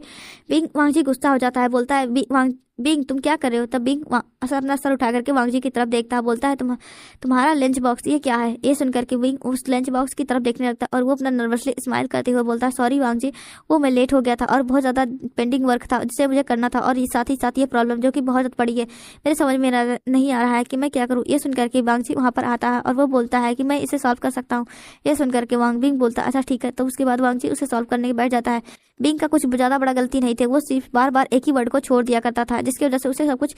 [SPEAKER 1] बिंग वांगजी गुस्सा हो जाता है, बोलता है बिंग तुम क्या कर रहे हो। तब बिंग अपना सर उठा करके वांगजी की तरफ देखता है, बोलता है तुम्हारा लंच बॉक्स ये क्या है। ये सुनकर के बिंग उस लंच बॉक्स की तरफ देखने लगता है और वो अपना नर्वसली स्माइल करते हुए बोलता है, सॉरी वांगजी, वो मैं लेट हो गया था और बहुत ज़्यादा पेंडिंग वर्क था जिसे मुझे करना था, और साथ ही साथ ये प्रॉब्लम जो कि बहुत ज़्यादा बड़ी है, मेरे समझ में नहीं आ रहा है कि मैं क्या करूँ। ये सुनकर के वांगजी वहाँ पर आता है और वो बोलता है कि मैं इसे सॉल्व कर सकता हूँ। ये सुनकर के बिंग बोलता है, अच्छा ठीक है। तो उसके बाद वांगजी उसे सॉल्व करने के बैठ जाता है। बिंग का कुछ ज़्यादा बड़ा गलती नहीं थे, वो सिर्फ बार बार एक ही वर्ड को छोड़ दिया करता था, जिसकी वजह से उसे सब कुछ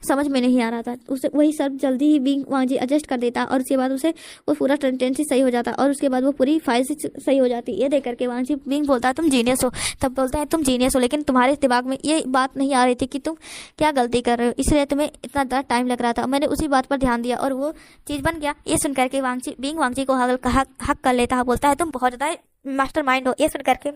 [SPEAKER 1] समझ में नहीं आ रहा था। उसे वही सब जल्दी ही बिंग वांगजी एडजस्ट कर देता और उसके बाद उसे वो पूरा टेंडेंसी सही हो जाता और उसके बाद वो पूरी फाइल सही हो जाती। ये देख करके वांगजी बिंग बोलता है, तुम जीनियस हो। तब बोलता है, तुम जीनियस हो, लेकिन तुम्हारे दिमाग में ये बात नहीं आ रही थी कि तुम क्या गलती कर रहे हो, इसलिए तुम्हें इतना ज़्यादा टाइम लग रहा था। मैंने उसी बात पर ध्यान दिया और वो चीज़ बन गया। ये सुन करके बिंग वांगजी को हक कर लेता है, बोलता है तुम बहुत ज़्यादा मास्टर माइंड हो। ये सुन करके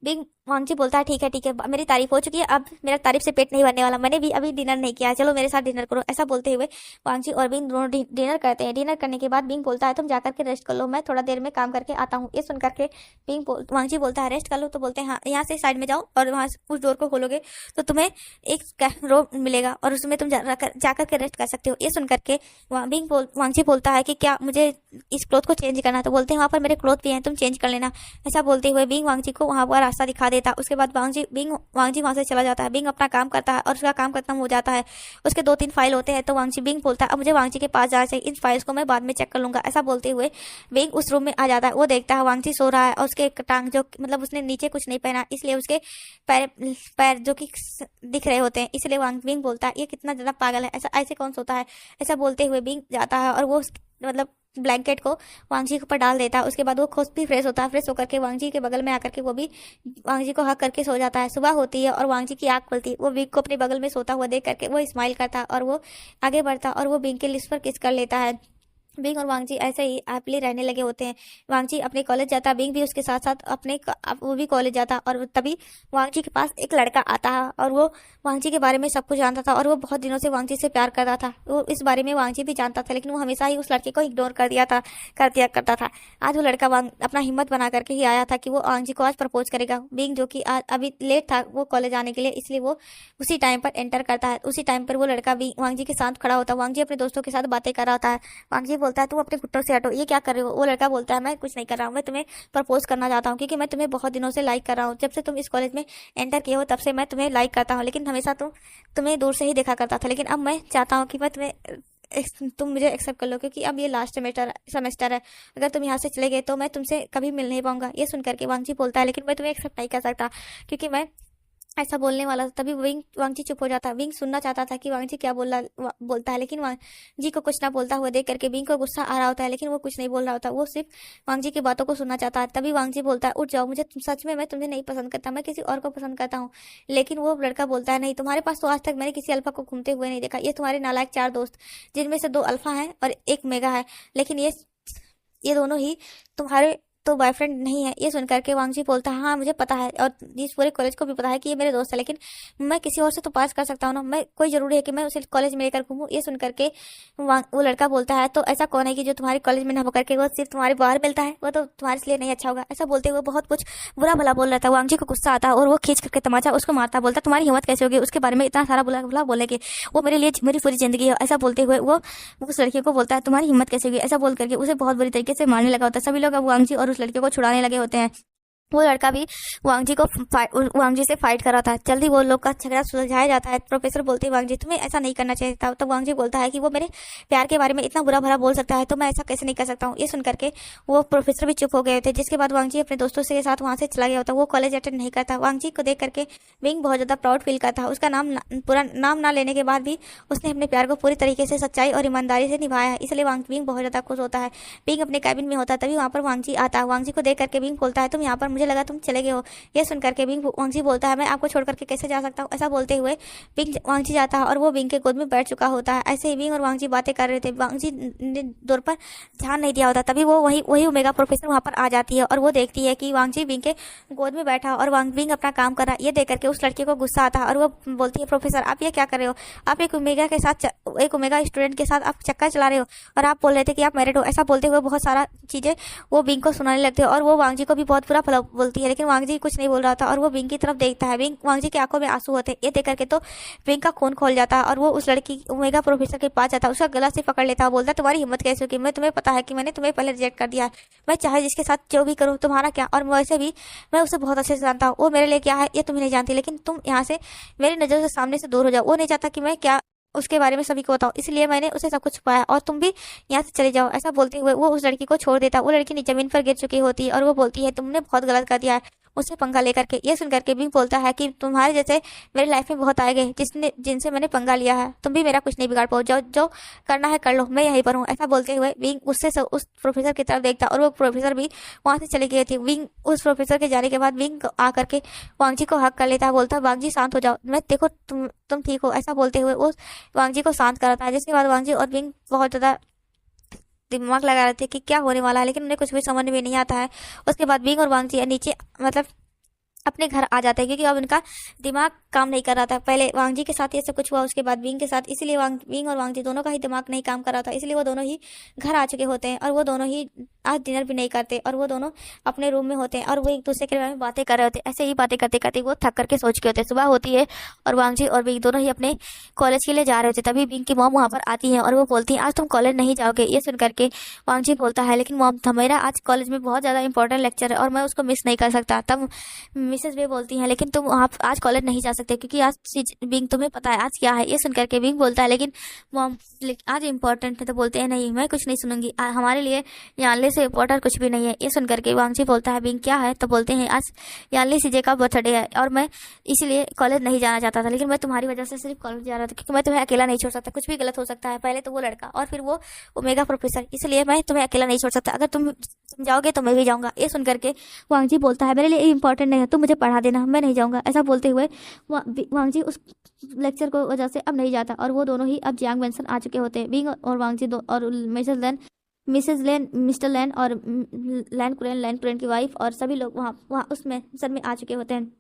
[SPEAKER 1] बिंग वांगजी बोलता है, ठीक है मेरी तारीफ हो चुकी है, अब मेरा तारीफ से पेट नहीं भरने वाला, मैंने भी अभी डिनर नहीं किया, चलो मेरे साथ डिनर करो। ऐसा बोलते हुए वांगजी और बिंग दोनों डिनर करते हैं। डिनर करने के बाद बिंग बोलता है, तुम जाकर के रेस्ट कर लो, मैं थोड़ा देर में काम करके आता हूँ। ये सुन करके वांगजी बोलता है, रेस्ट कर लो। तो बोलते हैं हाँ, यहाँ से साइड में जाओ और वहाँ उस डोर को खोलोगे तो तुम्हें एक रूम मिलेगा और उसमें तुम जाकर के रेस्ट कर सकते हो। ये सुन करके वांगजी बोलता है कि क्या मुझे इस क्लोथ को चेंज करना है। तो बोलते हैं वहाँ पर मेरे क्लोथ भी हैं, तुम चेंज कर लेना। ऐसा बोलते हुए बिंग वांगजी को वहाँ पर रास्ता दिखा देता। उसके बाद वांगजी वहाँ से चला जाता है। बिंग अपना काम करता है और उसका काम खत्म हो जाता है। उसके 2-3 फाइल होते हैं, तो बिंग बोलता है, अब मुझे वांगजी के पास जाना चाहिए, इन फाइल्स को मैं बाद में चेक कर लूंगा। ऐसा बोलते हुए बिंग उस रूम में आ जाता है। वो देखता है वांगजी सो रहा है और उसके टांग जो मतलब उसने नीचे कुछ नहीं पहना, इसलिए उसके पैर जो कि दिख रहे होते हैं, इसलिए बिंग बोलता है, ये कितना ज्यादा पागल है, ऐसा ऐसे कौन सोता है। ऐसा बोलते हुए बिंग जाता है और वो मतलब ब्लैंकेट को वांगजी के ऊपर डाल देता है। उसके बाद वो खुद भी फ्रेश होता है। फ्रेश होकर के वांगजी के बगल में आकर के वो भी वांगजी को हक करके सो जाता है। सुबह होती है और वांगजी की आंख खुलती है। वो बिंग को अपने बगल में सोता हुआ देख करके वो स्माइल करता है और वो आगे बढ़ता और वो बिंग के लिप्स पर किस कर लेता है। बिंग और वांगजी ऐसे ही हैप्पीली रहने लगे होते हैं। वांगजी अपने कॉलेज जाता, बिंग भी उसके साथ साथ वो भी कॉलेज जाता और तभी वांगजी के पास एक लड़का आता है और वो वांगजी के बारे में सब कुछ जानता था और वो बहुत दिनों से वांगजी से प्यार करता था। वो इस बारे में वांगजी भी जानता था, लेकिन वो हमेशा ही उस लड़के को इग्नोर कर दिया करता था। आज वो लड़का अपना हिम्मत बना करके ही आया था कि वो वांगजी को आज प्रपोज करेगा। बिंग जो कि अभी लेट था वो कॉलेज आने के लिए, इसलिए वो उसी टाइम पर एंटर करता है। उसी टाइम पर वो लड़का वांगजी के साथ खड़ा होता है। वांगजी अपने दोस्तों के साथ बातें कर रहा होता है। वांगजी बोलता है, तुम अपने घुटनों से हटो, ये क्या कर रहे हो। वो लड़का बोलता है, मैं कुछ नहीं कर रहा हूँ, मैं तुम्हें प्रपोज करना चाहता हूँ, क्योंकि मैं तुम्हें बहुत दिनों से लाइक कर रहा हूँ। जब से तुम इस कॉलेज में एंटर किए हो तब से मैं तुम्हें लाइक करता हूँ, लेकिन हमेशा तुम्हें दूर से ही देखा करता था, लेकिन अब मैं चाहता हूँ कि तुम मुझे एक्सेप्ट कर लो, क्योंकि अब ये लास्ट सेमेस्टर है। अगर तुम यहाँ से चले गए तो मैं तुमसे कभी मिल नहीं पाऊंगा। ये सुनकर के वांगजी बोलता है, लेकिन मैं तुम्हें एक्सेप्ट नहीं कर सकता, क्योंकि मैं ऐसा बोलने वाला था। तभी वांगजी चुप हो जाता है। विंग सुनना चाहता था कि वांगजी क्या बोलता है, लेकिन वांगजी को कुछ ना बोलता हुआ देख करके विंग को गुस्सा आ रहा होता है, लेकिन वो कुछ नहीं बोल रहा होता। वो सिर्फ वांगजी की बातों को सुनना चाहता है। तभी वांगजी बोलता है, उठ जाओ, मुझे सच में मैं तुम्हें नहीं पसंद करता, मैं किसी और को पसंद करता हूँ। लेकिन वो लड़का बोलता है, नहीं, तुम्हारे पास तो आज तक मैंने किसी अल्फा को घूमते हुए नहीं देखा। ये तुम्हारे नालायक 4 दोस्त, जिनमें से 2 अल्फा है और 1 मेगा है, लेकिन ये दोनों ही तुम्हारे तो बॉयफ्रेंड नहीं है। ये सुनकर के वांगजी बोलता है, हाँ मुझे पता है और इस पूरे कॉलेज को भी पता है कि ये मेरे दोस्त है, लेकिन मैं किसी और से तो पास कर सकता हूँ ना, मैं कोई जरूरी है कि मैं उसे कॉलेज में लेकर घूमूं। ये सुनकर के वो लड़का बोलता है, तो ऐसा कौन है कि जो तुम्हारे कॉलेज में ना होकर के वो सिर्फ तुम्हारे बाहर मिलता है, वो तो तुम्हारे लिए नहीं अच्छा होगा। ऐसा बोलते हुए बहुत कुछ बुरा भला बोल रहा था। वांगजी को गुस्सा आता है और वो खींच करके तमाचा उसको मारता, बोलता तुम्हारी हिम्मत कैसे होगी उसके बारे में इतना सारा बुरा भला बोले कि वो मेरे लिए मेरी पूरी जिंदगी है। ऐसा बोलते हुए वो उस लड़के को बोलता है, तुम्हारी हिम्मत कैसे होगी। ऐसा बोल करके उसे बहुत बुरी तरीके से मारने लगा होता है। सभी लोग अब वांगजी और उस लड़के को छुड़ाने लगे होते हैं। वो लड़का भी वांगजी से फाइट कर रहा था। जल्दी वो लोग का झगड़ा सुलझाया जाता है। प्रोफेसर बोलते हैं, वांगजी तुम्हें ऐसा नहीं करना चाहिए था। तो वांगजी बोलता है कि वो मेरे प्यार के बारे में इतना बुरा भला बोल सकता है, तो मैं ऐसा कैसे नहीं कर सकता हूँ। ये सुनकर के वो प्रोफेसर भी चुप हो गए थे। जिसके बाद वांगजी अपने दोस्तों के साथ वहां से चला गया होता। वो कॉलेज अटेंड नहीं करता। वांगजी को देख करके विंग बहुत ज्यादा प्राउड फील करता। उसका पूरा नाम ना लेने के बाद भी उसने अपने प्यार को पूरी तरीके से सच्चाई और ईमानदारी से निभाया है, इसलिए विंग बहुत ज्यादा खुश होता है। विंग अपने कैबिन में होता है, तभी वहां पर वांगजी आता है। वांगजी को देख करके विंग बोलता है, तुम यहाँ पर मुझे लगा तुम चले गए हो। ये सुन करके बिंग वांगजी बोलता है मैं आपको छोड़ करके कैसे जा सकता हूँ। ऐसा बोलते हुए बिंग वांगजी जाता है और वो बिंग के गोद में बैठ चुका होता है। ऐसे ही बिंग और वांगजी बातें कर रहे थे। वांगजी ने दूर पर ध्यान नहीं दिया होता, तभी वो वही वही ओमेगा प्रोफेसर वहाँ पर आ जाती है और वो देखती है कि वांगजी बिंग के गोद में बैठा और बिंग अपना काम कर रहा है। ये देख करके उस लड़की को गुस्सा आता है और वो बोलती है प्रोफेसर आप ये क्या कर रहे हो, आप एक ओमेगा स्टूडेंट के साथ आप चक्कर चला रहे हो और आप बोल रहे थे कि आप मैरिड हो। ऐसा बोलते हुए बहुत सारा चीजें वो बिंग को सुनाने लगते हैं और वो वांगजी को भी बहुत बुरा भला बोलती है, लेकिन वांगजी कुछ नहीं बोल रहा था और वो बिंग की तरफ देखता है। बिंग वांगजी की आंखों में आंसू होते हैं। ये देख करके तो बिंग का खून खोल जाता है और वो उस लड़की ओमेगा प्रोफेसर के पास जाता है, उसका गला से पकड़ लेता है, बोलता है तुम्हारी हिम्मत कैसे होगी, मैं तुम्हें पता है कि मैंने तुम्हें पहले रिजेक्ट कर दिया है, मैं चाहे जिसके साथ जो भी करूँ तुम्हारा क्या, और वैसे भी मैं उसे बहुत अच्छे से जानता हूँ, वो मेरे लिए क्या है ये तुम्हें नहीं जानती, लेकिन तुम यहाँ से मेरी नजर से सामने से दूर हो जाओ। वो नहीं चाहता कि मैं क्या उसके बारे में सभी को बताओ, इसलिए मैंने उसे सब कुछ छुपाया और तुम भी यहाँ से चले जाओ। ऐसा बोलते हुए वो उस लड़की को छोड़ देता। वो लड़की जमीन पर गिर चुकी होती है और वो बोलती है तुमने बहुत गलत कर दिया है उससे पंगा लेकर के। ये सुनकर के भी बोलता है कि तुम्हारे जैसे मेरी लाइफ में बहुत आए गए जिनसे मैंने पंगा लिया है, तुम भी मेरा कुछ नहीं बिगाड़ पाओ, जो जो करना है कर लो, मैं यहीं पर हूँ। ऐसा बोलते हुए विंग उससे उस प्रोफेसर की तरफ देखता और वो प्रोफेसर भी वहां से चली गई थी। विंग उस प्रोफेसर के जाने के बाद विंग आकर के वांगजी को हक कर लेता है, बोलता है वांगजी शांत हो जाओ, मैं देखो तुम ठीक हो। ऐसा बोलते हुए वो वांगजी को शांत कराता है, जिसके बाद वांगजी और विंग बहुत ज्यादा दिमाग लगा रहे थे कि क्या होने वाला है, लेकिन उन्हें कुछ भी समझ में नहीं आता है। उसके बाद बिंग और वांगजी नीचे मतलब अपने घर आ जाते हैं, क्योंकि अब उनका दिमाग काम नहीं कर रहा था। पहले वांगजी के साथ ये सब कुछ हुआ, उसके बाद विंग के साथ, इसलिए विंग और वांगजी दोनों का ही दिमाग नहीं काम कर रहा था, इसलिए वो दोनों ही घर आ चुके होते हैं और वो दोनों ही आज डिनर भी नहीं करते और वो दोनों अपने रूम में होते हैं और वो एक दूसरे के बारे में बातें कर रहे होते हैं। ऐसे ही बातें करते करते वो थक करके सोच के होते हैं। सुबह होती है और वांगजी और विंग दोनों ही अपने कॉलेज के लिए जा रहे होते, तभी विंग की मॉम वहाँ पर आती है और वो बोलती है आज तुम कॉलेज नहीं जाओगे। ये सुन करके वांगजी बोलता है लेकिन मॉम मेरा आज कॉलेज में बहुत ज़्यादा इंपॉर्टेंट लेक्चर है और मैं उसको मिस नहीं कर सकता। तब मिसेस वे बोलती है लेकिन तुम आप आज कॉलेज नहीं जा सकते क्योंकि आज विंग तुम्हें पता है आज क्या है। ये सुनकर के विंग बोलता है लेकिन मॉम आज इम्पोर्टेंट है। तो बोलते हैं नहीं मैं कुछ नहीं सुनूंगी, हमारे लिए यानली से इम्पोर्टेंट कुछ भी नहीं है। ये सुनकर के वांगजी बोलता है विंग क्या है। तो बोलते हैं आज यानली सीजे का बर्थडे है और मैं इसलिए कॉलेज नहीं जाना चाहता था, लेकिन मैं तुम्हारी वजह से सिर्फ कॉलेज जा रहा था क्योंकि मैं तुम्हें अकेला नहीं छोड़ सकता, कुछ भी गलत हो सकता है, पहले तो वो लड़का और फिर वो ओमेगा प्रोफेसर, इसलिए मैं तुम्हें अकेला नहीं छोड़ सकता, अगर तुम जाओगे तो मैं भी जाऊंगा। ये सुनकर के वांगजी बोलता है मेरे लिए इम्पोर्टेंट नहीं है, तुम मुझे पढ़ा देना, मैं नहीं जाऊंगा। ऐसा बोलते हुए वांगजी उस लेक्चर को वजह से अब नहीं जाता और वो दोनों ही अब जियांग वेंसन आ चुके होते हैं। विंग और वांगजी और मिसेस लेन मिस्टर लेन और लैन कुरेन की वाइफ और सभी लोग वहाँ उस सर में आ चुके होते हैं।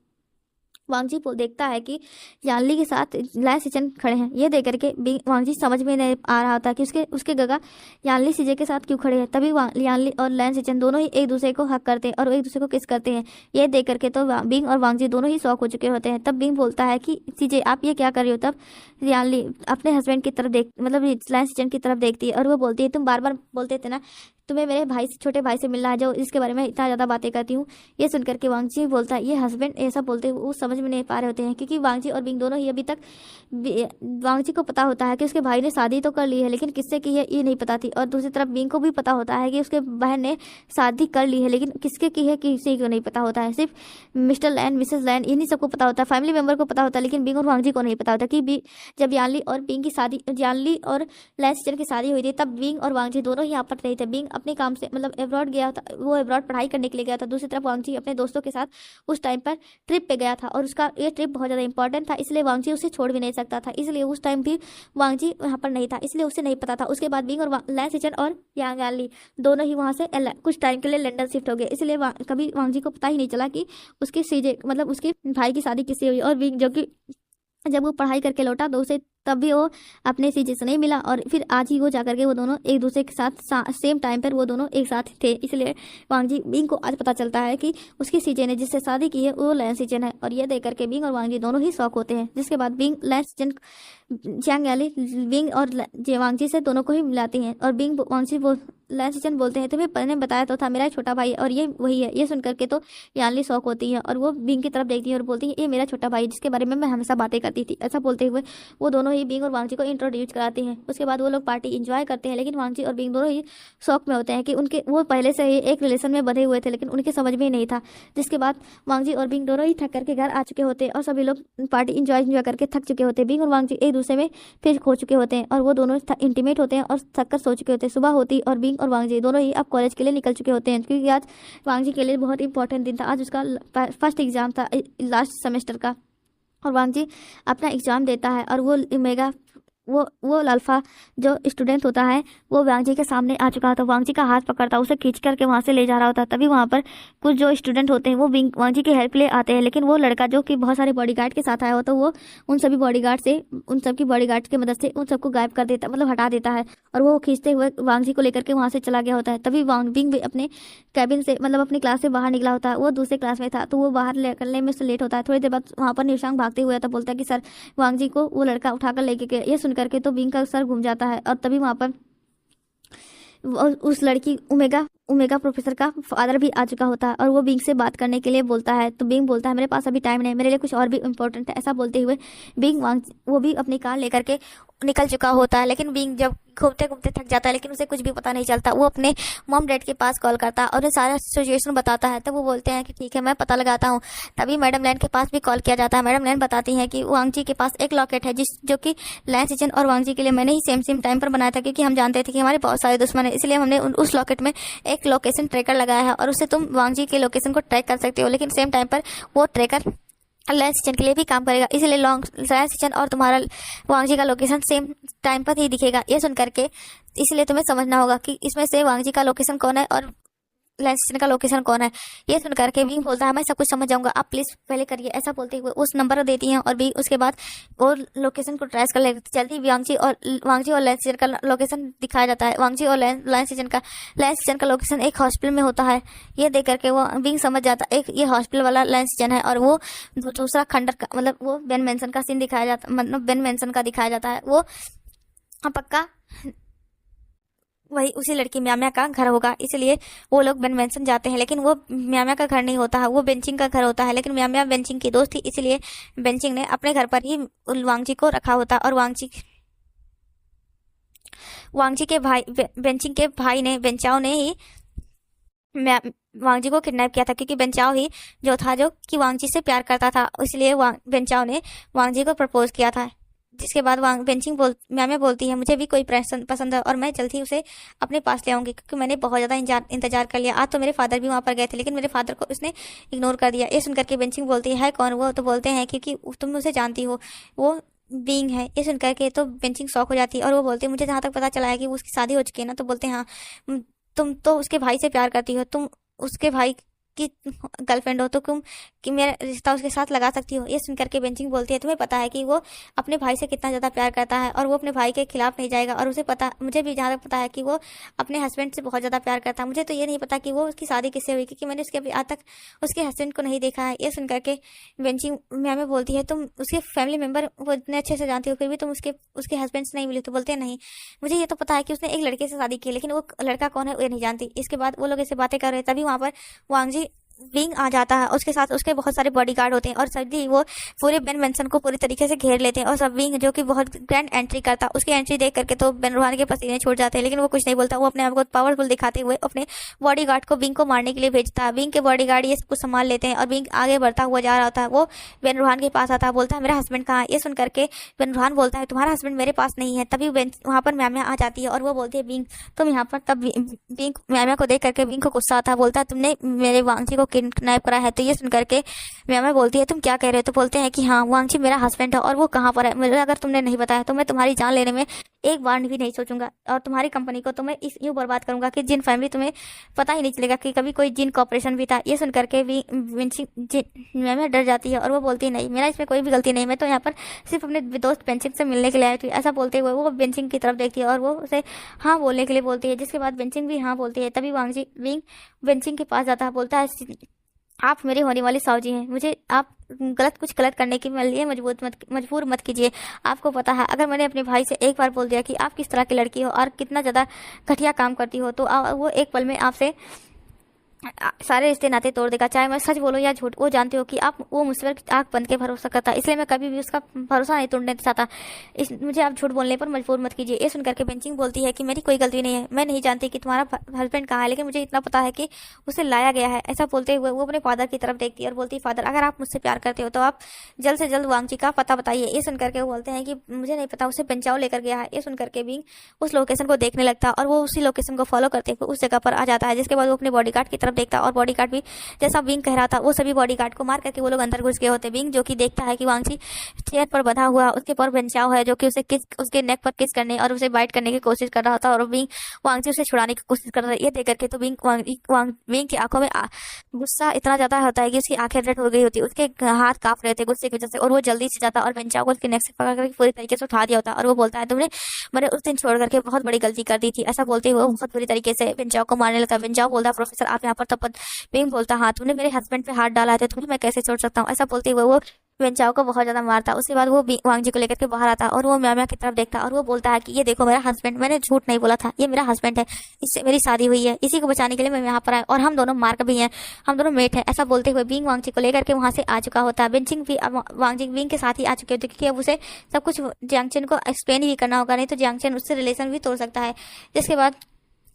[SPEAKER 1] वांगजी देखता है कि यानली के साथ लैन सिचन खड़े हैं। ये देख करके वांगजी समझ में नहीं आ रहा था कि उसके गगा यानली सीजे के साथ क्यों खड़े हैं। तभी यानली और लैन सिचन दोनों ही एक दूसरे को हक करते हैं और एक दूसरे को किस करते हैं। ये देख करके तो बिंग और वांगजी दोनों ही शौक हो चुके होते हैं। तब बिंग बोलता है कि सीजे आप ये क्या कर रही हो। तब यानली अपने हस्बैंड की तरफ मतलब लैन सिचन की तरफ देखती है और वो बोलती है तुम बार बार बोलते थे ना तुम्हें मेरे भाई से छोटे भाई से मिलना है जो इसके बारे में इतना ज़्यादा बातें करती हूँ। ये सुनकर के वांगजी बोलता है ये हस्बैंड ऐसा बोलते हुए वो समझ में नहीं पा रहे होते हैं, क्योंकि वांगजी और बिंग दोनों ही अभी तक वांगजी को पता होता है कि उसके भाई ने शादी तो कर ली है लेकिन किससे की है ये नहीं पता थी, और दूसरी तरफ बिंग को भी पता होता है कि उसके बहन ने शादी कर ली है लेकिन किसके की है किसी को नहीं पता होता है। सिर्फ मिस्टर लैन मिसेस लैन इन्हीं सबको पता होता है, फैमिली मेंबर को पता होता है, लेकिन बिंग और वांगजी को नहीं पता होता कि जब यानली और बिंग की शादी यानली और लैन सिचन की शादी हुई थी तब बिंग और वांगजी दोनों ही यहाँ पर नहीं थे। बिंग अपने काम से मतलब अब्रॉड गया था, वो अब्रॉड पढ़ाई करने के लिए गया था। दूसरी तरफ वांगजी अपने दोस्तों के साथ उस टाइम पर ट्रिप पे गया था और उसका ये ट्रिप बहुत ज़्यादा इंपॉर्टेंट था, इसलिए वांगजी उसे छोड़ भी नहीं सकता था, इसलिए उस टाइम भी वांगजी वहाँ पर नहीं था, इसलिए उसे नहीं पता था। उसके बाद बिंग और लैन सिचन और यानली दोनों ही वहाँ से कुछ टाइम के लिए लंदन शिफ्ट हो गए, इसलिए कभी वांगजी को पता ही नहीं चला कि उसके सीजे मतलब उसके भाई की शादी किससे हुई। और बिंग जो कि जब वो पढ़ाई करके लौटा तो उसे तब भी वो अपने सीजे से नहीं मिला और फिर आज ही वो जाकर के वो दोनों एक दूसरे के साथ सेम टाइम पर वो दोनों एक साथ थे, इसलिए वांगजी बिंग को आज पता चलता है कि उसकी सीजे ने जिससे शादी की है वो लैन सिचन है। और ये देख करके बिंग और वांगजी दोनों ही शौक होते हैं। जिसके बाद बिंग लैन सिचन जियांग याली बिंग और वांगजी से दोनों को ही मिलाती हैं और बिंग वांगजी लैन सिचन बोलते हैं तुम्हें मैंने बताया तो था मेरा छोटा भाई और ये वही है। ये सुन करके तो यानली शौक होती है और वो बिंग की तरफ देखती है और बोलती है ये मेरा छोटा भाई जिसके बारे में मैं हमेशा बातें करती थी। ऐसा बोलते हुए वो दोनों ही बिंग और वांगजी को इंट्रोड्यूस कराते हैं। उसके बाद वो लोग पार्टी इंजॉय करते हैं, लेकिन वांगजी और बिंग दोनों ही शौक में होते हैं कि उनके वो पहले से ही एक रिलेशन में बंधे हुए थे लेकिन उनके समझ में ही नहीं था। जिसके बाद वांगजी और बिंग दोनों ही थक करके घर आ चुके होते हैं और सभी लोग पार्टी इंजॉय करके थक चुके होते हैं। बिंग और वांगजी एक दूसरे में फिर खो चुके होते हैं और वो दोनों इंटीमेट होते हैं और थक कर सो चुके होते हैं। सुबह होती और बिंग बिंग और वांगजी दोनों ही अब कॉलेज के लिए निकल चुके होते हैं, क्योंकि आज वांगजी के लिए बहुत इंपॉर्टेंट दिन था। आज उसका फर्स्ट एग्जाम था लास्ट सेमेस्टर का, और वांगजी अपना एग्जाम देता है और वो मेगा वो अल्फा जो स्टूडेंट होता है वो वांगजी के सामने आ चुका होता है। वांगजी का हाथ पकड़ता है, उसे खींच करके वहाँ से ले जा रहा होता है। तभी वहाँ पर कुछ जो स्टूडेंट होते हैं वो वांगजी की हेल्प ले आते हैं, लेकिन वो लड़का जो कि बहुत सारे बॉडीगार्ड के साथ आया होता है वो उन सबकी बॉडीगार्ड की मदद से उन सबको गायब कर देता, मतलब हटा देता है, और वो खींचते हुए वांगजी को लेकर के वहाँ से चला गया होता है। तभी बिंग भी अपने कैबिन से, मतलब अपनी क्लास से बाहर निकला होता है। वो दूसरे क्लास में था, तो वो बाहर निकलने में से लेट होता है। थोड़ी देर बाद वहाँ पर निशांग भागते हुए आता, बोलता है कि सर वांगजी को वो लड़का उठाकर लेके गया। ये सुनकर के तो बिंग का सर घूम जाता है, और तभी वहाँ पर उस लड़की ओमेगा प्रोफेसर का फादर भी आ चुका होता है, और वो बिंग से बात करने के लिए बोलता है। तो बिंग बोलता है मेरे पास अभी टाइम नहीं, मेरे लिए कुछ और भी इम्पोर्टेंट है। ऐसा बोलते हुए बिंग वो भी अपनी कार लेकर के निकल चुका होता है। लेकिन बिंग जब घूमते घूमते थक जाता है, लेकिन उसे कुछ भी पता नहीं चलता। वो अपने मॉम डैड के पास कॉल करता है और उन्हें सारा सिचुएशन बताता है। तो वो बोलते हैं कि ठीक है मैं पता लगाता हूँ। तभी मैडम लैन के पास भी कॉल किया जाता है। मैडम लैन बताती हैं कि वांगजी के पास एक लॉकेट है जो कि लैन सिचन और वांगजी के लिए मैंने ही सेम टाइम पर बनाया था, क्योंकि हम जानते थे कि हमारे बहुत सारे दुश्मन है, इसलिए हमने उस लॉकेट में एक लोकेशन ट्रैकर लगाया है, और उससे तुम वांगजी के लोकेशन को ट्रैक कर सकते हो। लेकिन सेम टाइम पर वो ट्रैकर लैन सिचन के लिए भी काम करेगा, इसलिए लैन सिचन और तुम्हारा वांगजी का लोकेशन सेम टाइम पर ही दिखेगा। ये सुन करके इसलिए तुम्हें समझना होगा कि इसमें से वांगजी का लोकेशन कौन है और लैन सिचन का लोकेशन कौन है। ये सुन करके बिंग बोलता है मैं सब कुछ समझ जाऊंगा, आप प्लीज पहले करिए। ऐसा बोलते हुए उस नंबर देती हैं, और बिंग उसके बाद वो लोकेशन को ट्रेस कर लेती। जल्दी वांगजी और लैन सिचन का लोकेशन दिखाया जाता है। वांगजी और लैन सिचन का लोकेशन एक हॉस्पिटल में होता है। ये देख करके वो बिंग समझ जाता है ये हॉस्पिटल वाला लैन सिचन है, और वो दूसरा खंडर का, मतलब वो बेन मेंशन का सीन दिखाया जाता, मतलब बेन मेंशन का दिखाया जाता है। वो पक्का वही उसी लड़की म्याम्या का घर होगा, इसलिए वो लोग बेन मेंशन जाते हैं। लेकिन वो म्याम्या का घर नहीं होता है, वो बेंचिंग का घर होता है। लेकिन म्याम्या बेंचिंग की दोस्त थी, इसलिए बेंचिंग ने अपने घर पर ही वांगजी को रखा होता, और वांगजी के भाई बेंचिंग के भाई ने बेंचाओ ने ही वांगजी को किडनैप किया था, क्योंकि बेंचाओ ही जो था जो कि वांगजी से प्यार करता था, इसलिए बेंचाओ ने वांगजी को प्रपोज किया था। जिसके बाद म्याम्या बोलती है मुझे भी कोई पसंद है, और मैं जल्द ही उसे अपने पास ले आऊंगी, क्योंकि मैंने बहुत ज़्यादा इंतजार कर लिया। आज तो मेरे फादर भी वहाँ पर गए थे, लेकिन मेरे फादर को उसने इग्नोर कर दिया। ये सुनकर के बेंचिंग बोलती है कौन वो? तो बोलते हैं क्योंकि तुम उसे जानती हो, वो बीइंग है। ये सुनकर के तो बेंचिंग शॉक हो जाती है, और वो बोलती है मुझे जहाँ तक पता चला है कि उसकी शादी हो चुकी है ना। तो बोलते हैं हाँ, तुम तो उसके भाई से प्यार करती हो, तुम उसके भाई की गर्लफ्रेंड हो, तो तुम कि मेरा रिश्ता उसके साथ लगा सकती हो। ये सुनकर के बेंचिंग बोलती है तुम्हें पता है कि वो अपने भाई से कितना ज़्यादा प्यार करता है, और वो अपने भाई के खिलाफ नहीं जाएगा। और मुझे भी जहाँ तक पता है कि वो अपने हस्बैंड से बहुत ज़्यादा प्यार करता है। मुझे तो ये नहीं पता कि वो उसकी शादी किससे हुई, क्योंकि मैंने उसके आज तक उसके हस्बैंड को नहीं देखा है। ये सुनकर के बेंचिंग म्याम्या बोलती है तुम उसके फैमिली मेम्बर वो इतने अच्छे से जानती हो, फिर भी तुम उसके हस्बैंड से नहीं मिली। तो बोलते हैं नहीं, मुझे ये तो पता है कि उसने एक लड़के से शादी की, लेकिन वो लड़का कौन है वो नहीं जानती। इसके बाद वो लोग ऐसे बातें कर रहे, तभी वहाँ पर वांगजी विंग आ जाता है। उसके साथ उसके बहुत सारे बॉडीगार्ड होते हैं, और सभी वो पूरे बेन मेंशन को पूरी तरीके से घेर लेते हैं। और सब विंग जो कि बहुत ग्रैंड एंट्री करता है, उसकी एंट्री देख करके तो बेन रुहान के पसीने छूट जाते हैं, लेकिन वो कुछ नहीं बोलता। वो अपने आप को पावरफुल दिखाते हुए अपने बॉडीगार्ड को विंग को मारने के लिए भेजता है। विंग के बॉडीगार्ड ये सब कुछ संभाल लेते हैं, और विंग आगे बढ़ता हुआ जा रहा होता है। वो बेन रुहान के पास आता है, बोलता है मेरा हस्बैंड कहाँ है? ये सुन करके बेन रुहान बोलता है तुम्हारा हस्बैंड मेरे पास नहीं है। तभी वहाँ पर म्याम्या आ जाती है, और वो बोलती है विंग तुम यहाँ पर। तब विंग म्याम्या को देख करके विंग को गुस्सा आता है, बोलता है तुमने मेरे वांगजी को किडनैप करा है। तो ये सुन करके म्याम्या बोलती है तुम क्या कह रहे हो? तो बोलते हैं कि हाँ वांगजी मेरा हस्बैंड है, और वो कहाँ पर है मुझे अगर तुमने नहीं बताया तो मैं तुम्हारी जान लेने में एक बार भी नहीं सोचूंगा, और तुम्हारी कंपनी को तो मैं यूं बर्बाद करूंगा कि जिन फैमिली तुम्हें पता ही नहीं चलेगा कि कभी कोई जिन कॉपरेशन भी था। ये सुन करके म्याम्या डर जाती है, और वो बोलती है नहीं मेरा इसमें कोई भी गलती नहीं, मैं तो यहाँ पर सिर्फ अपने दोस्त बेंचिंग से मिलने के लिए आई थी। ऐसा बोलते हुए वो बेंचिंग की तरफ देखती है, और वो उसे हाँ बोलने के लिए बोलती है, जिसके बाद बेंचिंग भी हाँ बोलती है। तभी वांगजी विंग बेंचिंग के पास जाता है, बोलता है आप मेरी होने वाली साउजी हैं, मुझे आप कुछ गलत करने के लिए मजबूर मत कीजिए। आपको पता है अगर मैंने अपने भाई से एक बार बोल दिया कि आप किस तरह की लड़की हो और कितना ज़्यादा घटिया काम करती हो, तो वो एक पल में आपसे सारे रिश्ते नाते तोड़ देगा, चाहे मैं सच बोलूं या झूठ। वो जानते हो कि आप वो मुझ पर आंख बंद के भरोसा करता, इसलिए मैं कभी भी उसका भरोसा नहीं तोड़ना चाहता। मुझे आप झूठ बोलने पर मजबूर मत कीजिए। ये सुनकर के बेंचिंग बोलती है कि मेरी कोई गलती नहीं है, मैं नहीं जानती कि तुम्हारा हस्बैंड कहाँ है, लेकिन मुझे इतना पता है कि उसे लाया गया है। ऐसा बोलते हुए वो अपने फादर की तरफ देखती है और बोलती है, फादर अगर आप मुझसे प्यार करते हो तो आप जल्द से जल्द वांगची का पता बताइए। ये सुनकर के वो बोलते हैं कि मुझे नहीं पता, उसे बचाओ लेकर गया है। ये सुनकर के बिंग उस लोकेशन को देखने लगता और वो उसी लोकेशन को फॉलो करते हुए उस जगह पर आ जाता है। जिसके बाद वो अपने बॉडीगार्ड की तरफ देखता और बॉडीगार्ड भी जैसा बिंग कह रहा था वो सभी बॉडीगार्ड को मार करके वो लोग अंदर घुस गए होते। बिंग जो कि देखता है कि वांगची चेयर पर बंधा हुआ उसके पर बचाव है, जो कि उसे किस उसके नेक पर किस करने और उसे बाइट करने की कोशिश कर रहा था और बिंग वांगची उसे छुड़ाने की कोशिश कर रहा था। ये देख करके तो बिंग की आंखों में गुस्सा इतना ज्यादा होता है कि उसकी आंखें रेड हो गई होती, उसके हाथ कांप रहे थे गुस्से की वजह से, और वो जल्दी से जाता और बचाव को उसके नेक से पकड़ करके पूरी तरीके से उठा दिया होता। और वो बोलता है, तुमने मैंने उस दिन छोड़ करके बहुत बड़ी गलती कर दी थी। ऐसा बोलते हुए वो बहुत बुरी तरीके से बेंचाओ को मारने लगता है। बेंचाओ बोलता है, प्रोफेसर आप यहाँ पर तब बिंग बोलता, हाँ तुमने मेरे हस्बैंड पे हाथ डाला है तो तुम्हें मैं कैसे छोड़ सकता हूँ। ऐसा बोलते हुए वो बेंचाओ को बहुत ज्यादा मारता। उसके बाद वो वांगजी को लेकर के बाहर आता और वो म्याम्या की तरफ देखता और वो बोलता है कि ये देखो मेरा हस्बैंड, मैंने झूठ नहीं बोला था, ये मेरा हस्बैंड है, इससे मेरी शादी हुई है, इसी को बचाने के लिए मैं यहाँ पर आया और हम दोनों मार्क भी हैं, हम दोनों मेट हैं। ऐसा बोलते हुए बिंग वांगजी को लेकर के वहां से आ चुका होता है। बेंचिंग भी वांगजी बिंग के साथ ही आ चुके होते, क्योंकि अब उसे सब कुछ जियांगचेन को एक्सप्लेन ही करना होगा, नहीं तो जियांगचेन उससे रिलेशन भी तोड़ सकता है। जिसके बाद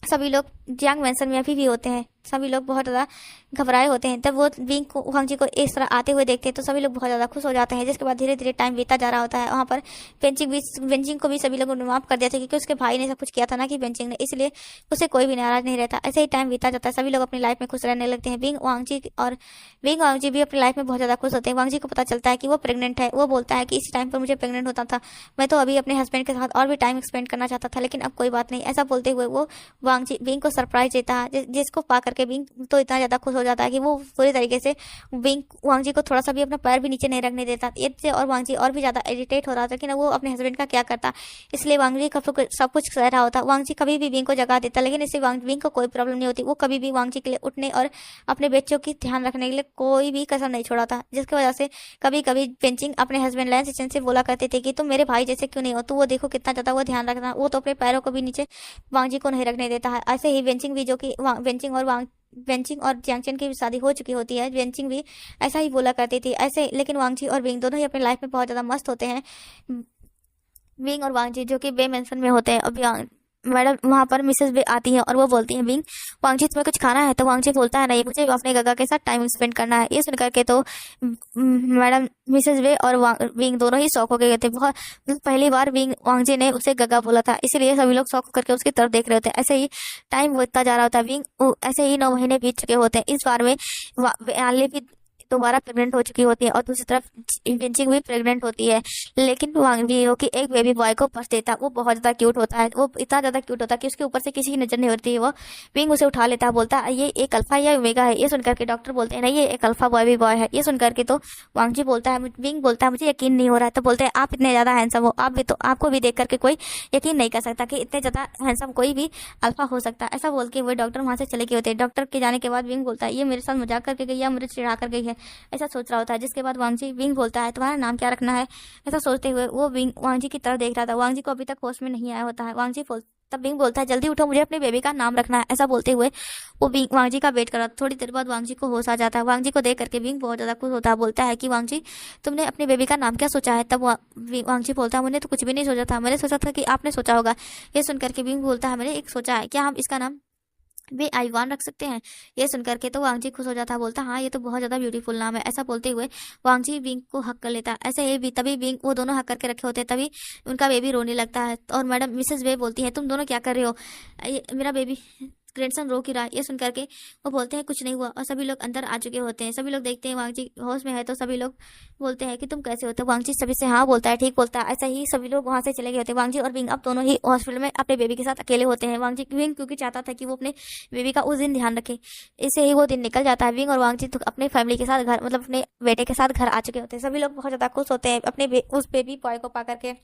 [SPEAKER 1] सभी लोग जियांग मैंसन में अभी भी होते हैं, सभी लोग बहुत ज्यादा घबराए होते हैं। तब वो बिंग को वांगजी को इस तरह आते हुए देखते हैं तो सभी लोग बहुत ज्यादा खुश हो जाते हैं। जिसके बाद धीरे धीरे टाइम बीता जा रहा होता है। वहाँ पर बेंचिंग को भी सभी लोगों ने माफ कर दिया था, क्योंकि उसके भाई ने सब कुछ किया था ना कि बेंचिंग ने, इसलिए उसे कोई भी नाराज नहीं रहता। ऐसे ही टाइम बीता जाता है, सभी लोग अपनी लाइफ में खुश रहने लगते हैं। बिंग वांगजी भी अपनी लाइफ में बहुत ज्यादा खुश होते हैं। वांगजी को पता चलता है कि वो प्रेग्नेंट है। वो बोलता है कि इस टाइम पर मुझे प्रेग्नेंट होता था, मैं तो अभी अपने हस्बैंड के साथ और भी टाइम स्पेंड करना चाहता था, लेकिन अब कोई बात नहीं। ऐसा बोलते हुए वो बिंग को सरप्राइज देता है, जिसको पा करके बिंग तो इतना ज्यादा खुश हो जाता है कि वो पूरी तरीके से वांगजी को थोड़ा सा भी अपना पैर भी नीचे नहीं रखने देता। इससे और वांगजी और भी ज्यादा इरिटेट हो रहा था कि ना वो अपने हस्बैंड का क्या करता, इसलिए वांगजी का सब कुछ सह रहा होता। वांगजी कभी भी बिंग को जगा देता, लेकिन इससे बिंग को कोई प्रॉब्लम नहीं होती। वो कभी भी वांगजी के लिए उठने और अपने बच्चों की ध्यान रखने के लिए कोई भी कसर नहीं छोड़ा था। जिसकी वजह से कभी कभी बेंचिंग अपने हस्बैंड लैंस चेन से बोला करते थे कि तुम मेरे भाई जैसे क्यों नहीं हो, तो वो देखो कितना ज्यादा वो ध्यान रखना, वो तो अपने पैरों को भी नीचे वांगजी को नहीं रखने देता है। ऐसे ही बेंचिंग भी, जो कि बेंचिंग और जियांगचेन की भी शादी हो चुकी होती है, बेंचिंग भी ऐसा ही बोला करती थी ऐसे। लेकिन वांगजी और बिंग दोनों ही अपनी लाइफ में बहुत ज्यादा मस्त होते हैं। बिंग और वांगजी जो कि बे मेंशन में होते हैं। अब मैडम वहां पर मिसेस बे आती है और वो बोलती है, बिंग वांगजी तुम्हें कुछ खाना है? तो वांगजी बोलता है, नहीं मुझे अपने गगा के साथ टाइम स्पेंड करना है। ये सुनकर के तो मैडम मिसेस बे और बिंग दोनों ही शौक हो गए थे। बहुत पहली बार बिंग वांगजी ने उसे गगा बोला था, इसीलिए सभी लोग शौक करके उसकी तरफ देख रहे होते हैं। ऐसे ही टाइम बीतता जा रहा होता है। बिंग ऐसे ही 9 महीने बीत चुके होते हैं। इस बार में आले भी दोबारा प्रेग्नेंट हो चुकी होती है और दूसरी तरफ बेंचिंग भी प्रेग्नेंट होती है। लेकिन वांगजी जो कि एक बेबी बॉय को पर्स देता है, वो बहुत ज्यादा क्यूट होता है। वो इतना ज्यादा क्यूट होता है कि उसके ऊपर से किसी की नजर नहीं होती है। वो बिंग उसे उठा लेता है, बोलता है ये एक अल्फा या ओमेगा है। ये सुनकर के डॉक्टर बोलते हैं, नहीं ये एक अल्फा बॉय भी बॉय है। ये सुनकर के तो वांगजी बोलता है, बिंग बोलता है मुझे यकीन नहीं हो रहा है। तो बोलते हैं आप इतने ज्यादा हैंडसम हो, आप भी तो आपको भी देख करके कोई यकीन नहीं कर सकता कि इतने ज्यादा हैंडसम कोई भी अल्फा हो सकता है। ऐसा बोल के वो डॉक्टर वहां से चले गए होते हैं। डॉक्टर के जाने के बाद बिंग बोलता है, ये मेरे साथ मजाक करके गई या मुझे चिढ़ा कर गई है, ऐसा सोच रहा होता है। जिसके बाद बिंग बोलता है, तुम्हारा नाम क्या रखना है? ऐसा सोचते हुए वो वांगजी की तरफ देख रहा था। वांगजी को अभी तक होश में नहीं आया होता है। तब बिंग बोलता है, जल्दी उठो, मुझे अपने बेबी का नाम रखना है। ऐसा बोलते हुए वो वांगजी का वेट कर रहा था। थोड़ी देर बाद वांगजी को होश आ जाता है। वांगजी को देख करके बिंग बहुत ज्यादा खुश होता है, बोलता है कि वांगजी तुमने अपने बेबी का नाम क्या सोचा है? तब वांगजी बोलता है, मैंने तो कुछ भी नहीं सोचा था, मैंने सोचा था कि आपने सोचा होगा। ये सुनकर के बिंग बोलता है, मैंने एक सोचा है, क्या हम इसका नाम वे आईवान रख सकते हैं? ये सुनकर के तो वांगजी खुश हो जाता है, बोलता हाँ ये तो बहुत ज्यादा ब्यूटीफुल नाम है। ऐसा बोलते हुए वांगजी बिंग को हक कर लेता है। ऐसे ही भी तभी बिंग वो दोनों हक करके रखे होते हैं, तभी उनका बेबी रोने लगता है। और मैडम मिसेस वे बोलती है, तुम दोनों क्या कर रहे हो? मेरा बेबी ग्रैंडसन रो की रहा है। ये सुनकर के वो बोलते हैं कुछ नहीं हुआ, और सभी लोग अंदर आ चुके होते हैं। सभी लोग देखते हैं वांगजी होश में है, तो सभी लोग बोलते हैं कि तुम कैसे हो? तो वांगजी सभी से हाँ बोलता है, ठीक बोलता है। ऐसा ही सभी लोग वहां से चले गए होते हैं। वांगजी और बिंग अब दोनों ही हॉस्पिटल में अपने बेबी के साथ अकेले होते हैं। वांगजी बिंग क्योंकि चाहता था कि वो अपने बेबी का उस दिन ध्यान रखे, इससे ही वो दिन निकल जाता है। बिंग और वांगजी तो अपने फैमिली के साथ घर, मतलब अपने बेटे के साथ घर आ चुके होते हैं। सभी लोग बहुत ज्यादा खुश होते हैं अपने उस बेबी बॉय को पा करके।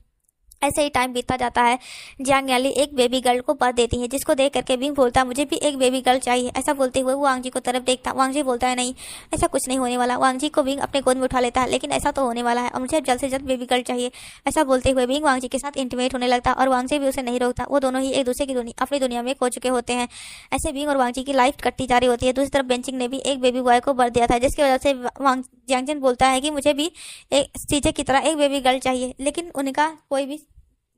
[SPEAKER 1] ऐसे ही टाइम बीतता जाता है। जियांग याली एक बेबी गर्ल को बर्थ देती है, जिसको देख करके बिंग बोलता मुझे भी एक बेबी गर्ल चाहिए। ऐसा बोलते हुए वो वांग जी को तरफ देखता। वांग जी बोलता है नहीं, ऐसा कुछ नहीं होने वाला। वांग जी को बिंग अपने गोद में उठा लेता है, लेकिन ऐसा तो होने वाला है और मुझे जल्द से जल्द बेबी गर्ल चाहिए। ऐसा बोलते हुए बिंग वांग जी के साथ इंटीमेट होने लगता और वांग जी भी उसे नहीं रोकता। वो दोनों ही एक दूसरे की अपनी दुनिया में खो चुके होते हैं। ऐसे बिंग और वांग जी की लाइफ कटती जा रही होती है। दूसरी तरफ बेंचिंग ने भी एक बेबी बॉय को बर्थ दिया था, जिसकी वजह से वांग जियांगजन बोलता है कि मुझे भी एक सीजे की तरह एक बेबी गर्ल चाहिए, लेकिन उनका कोई भी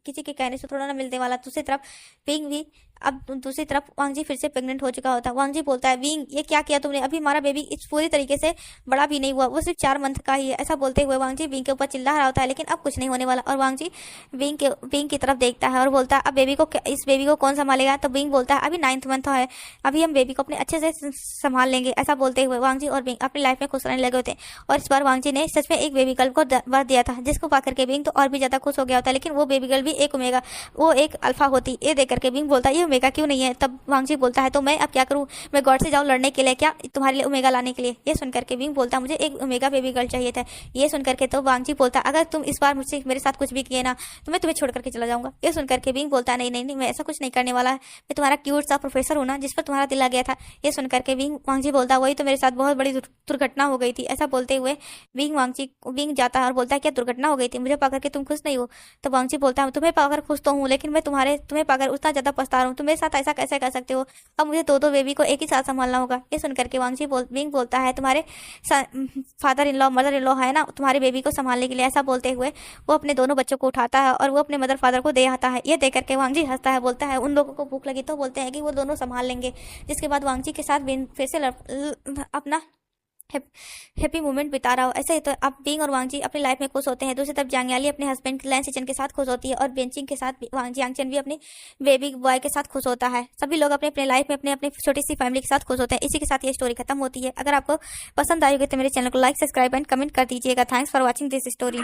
[SPEAKER 1] किसी के कहने से थोड़ा ना मिलने वाला। दूसरी तरफ विंग भी अब दूसरी तरफ वांग जी फिर से प्रेग्नेंट हो चुका होता है। वांग जी बोलता है विंग ये क्या किया तुमने, अभी हमारा बेबी इस पूरी तरीके से बड़ा भी नहीं हुआ, वो सिर्फ 4 मंथ का ही है। ऐसा बोलते हुए वांग जी विंग के ऊपर चिल्ला रहा होता है, लेकिन अब कुछ नहीं होने वाला। और वांग जी विंग की तरफ देखता है और बोलता है अब इस बेबी को कौन संभालेगा। तो विंग बोलता है अभी 9th मंथ है, अभी हम बेबी को अपने अच्छे से संभाल लेंगे। ऐसा बोलते हुए वांग जी और विंग अपनी लाइफ में खुश रहने लगे होते हैं। और इस बार वांग जी ने सच में एक बेबी गर्ल को बर्थ दिया था, जिसको पाकर के विंग तो और भी ज्यादा खुश हो गया होता है। लेकिन वो बेबी गर्ल भी एक ओमेगा, वो एक अल्फा होती। ये देख करके विंग बोलता है ये ओमेगा क्यों नहीं है। तब वांग जी बोलता है तो मैं अब क्या करूं, मैं गॉड से जाऊं लड़ने के लिए क्या, तुम्हारे लिए ओमेगा लाने के लिए। ये सुनकर के विंग बोलता मुझे एक ओमेगा बेबी गर्ल चाहिए था। ये सुनकर के तो वांग जी बोलता अगर तुम इस बार मुझसे मेरे साथ कुछ भी किए ना तो मैं तुम्हें छोड़ करके चला जाऊंगा। ये सुनकर के विंग बोलता नहीं नहीं नहीं, मैं ऐसा कुछ नहीं करने वाला है, मैं तुम्हारा क्यूट सा प्रोफेसर हूं ना जिस पर तुम्हारा दिल आ गया था। ये सुनकर के वांग जी बोलता वही तो मेरे साथ बहुत बड़ी दुर्घटना हो गई थी। ऐसा बोलते हुए विंग जाता है और बोलता है क्या दुर्घटना हो गई थी, मुझे पाकर के तुम खुश नहीं हो। तो वांग जी बोलता है तुम्हें पाकर खुश तो हूँ, लेकिन मैं तुम्हें पाकर उतना ज्यादा पछता रहा हूँ। तुम मेरे साथ ऐसा कैसे कर सकते हो, अब मुझे दो बेबी को एक ही साथ संभालना होगा। ये सुनकर के विंग बोलता है तुम्हारे father in law mother in law है ना तुम्हारे बेबी को संभालने के लिए। ऐसा बोलते हुए वो अपने दोनों बच्चों को उठाता है और वो अपने मदर फादर को दे आता है। ये देख करके वांग जी हंसता है, बोलता है उन लोगों को भूख लगी तो बोलते हैं कि वो दोनों संभाल लेंगे। जिसके बाद वांग जी के साथ फिर से अपना हैप्पी मोमेंट बिता रहा हो। ऐसे ही तो अब बिंग और वांग जी अपनी लाइफ में खुश होते हैं। दूसरी तरफ जियांग याली अपने हस्बैंड लैन सिचन के साथ खुश होती है और बेंचिंग के साथ जियांगचन भी अपने बेबी बॉय के साथ खुश होता है। सभी लोग अपने अपने लाइफ में अपने अपने छोटी सी फैमिली के साथ खुश होते हैं। इसी के साथ ये स्टोरी खत्म होती है। अगर आपको पसंद आई होगी तो मेरे चैनल को लाइक सब्सक्राइब एंड कमेंट कर दीजिएगा। Thanks for watching this story.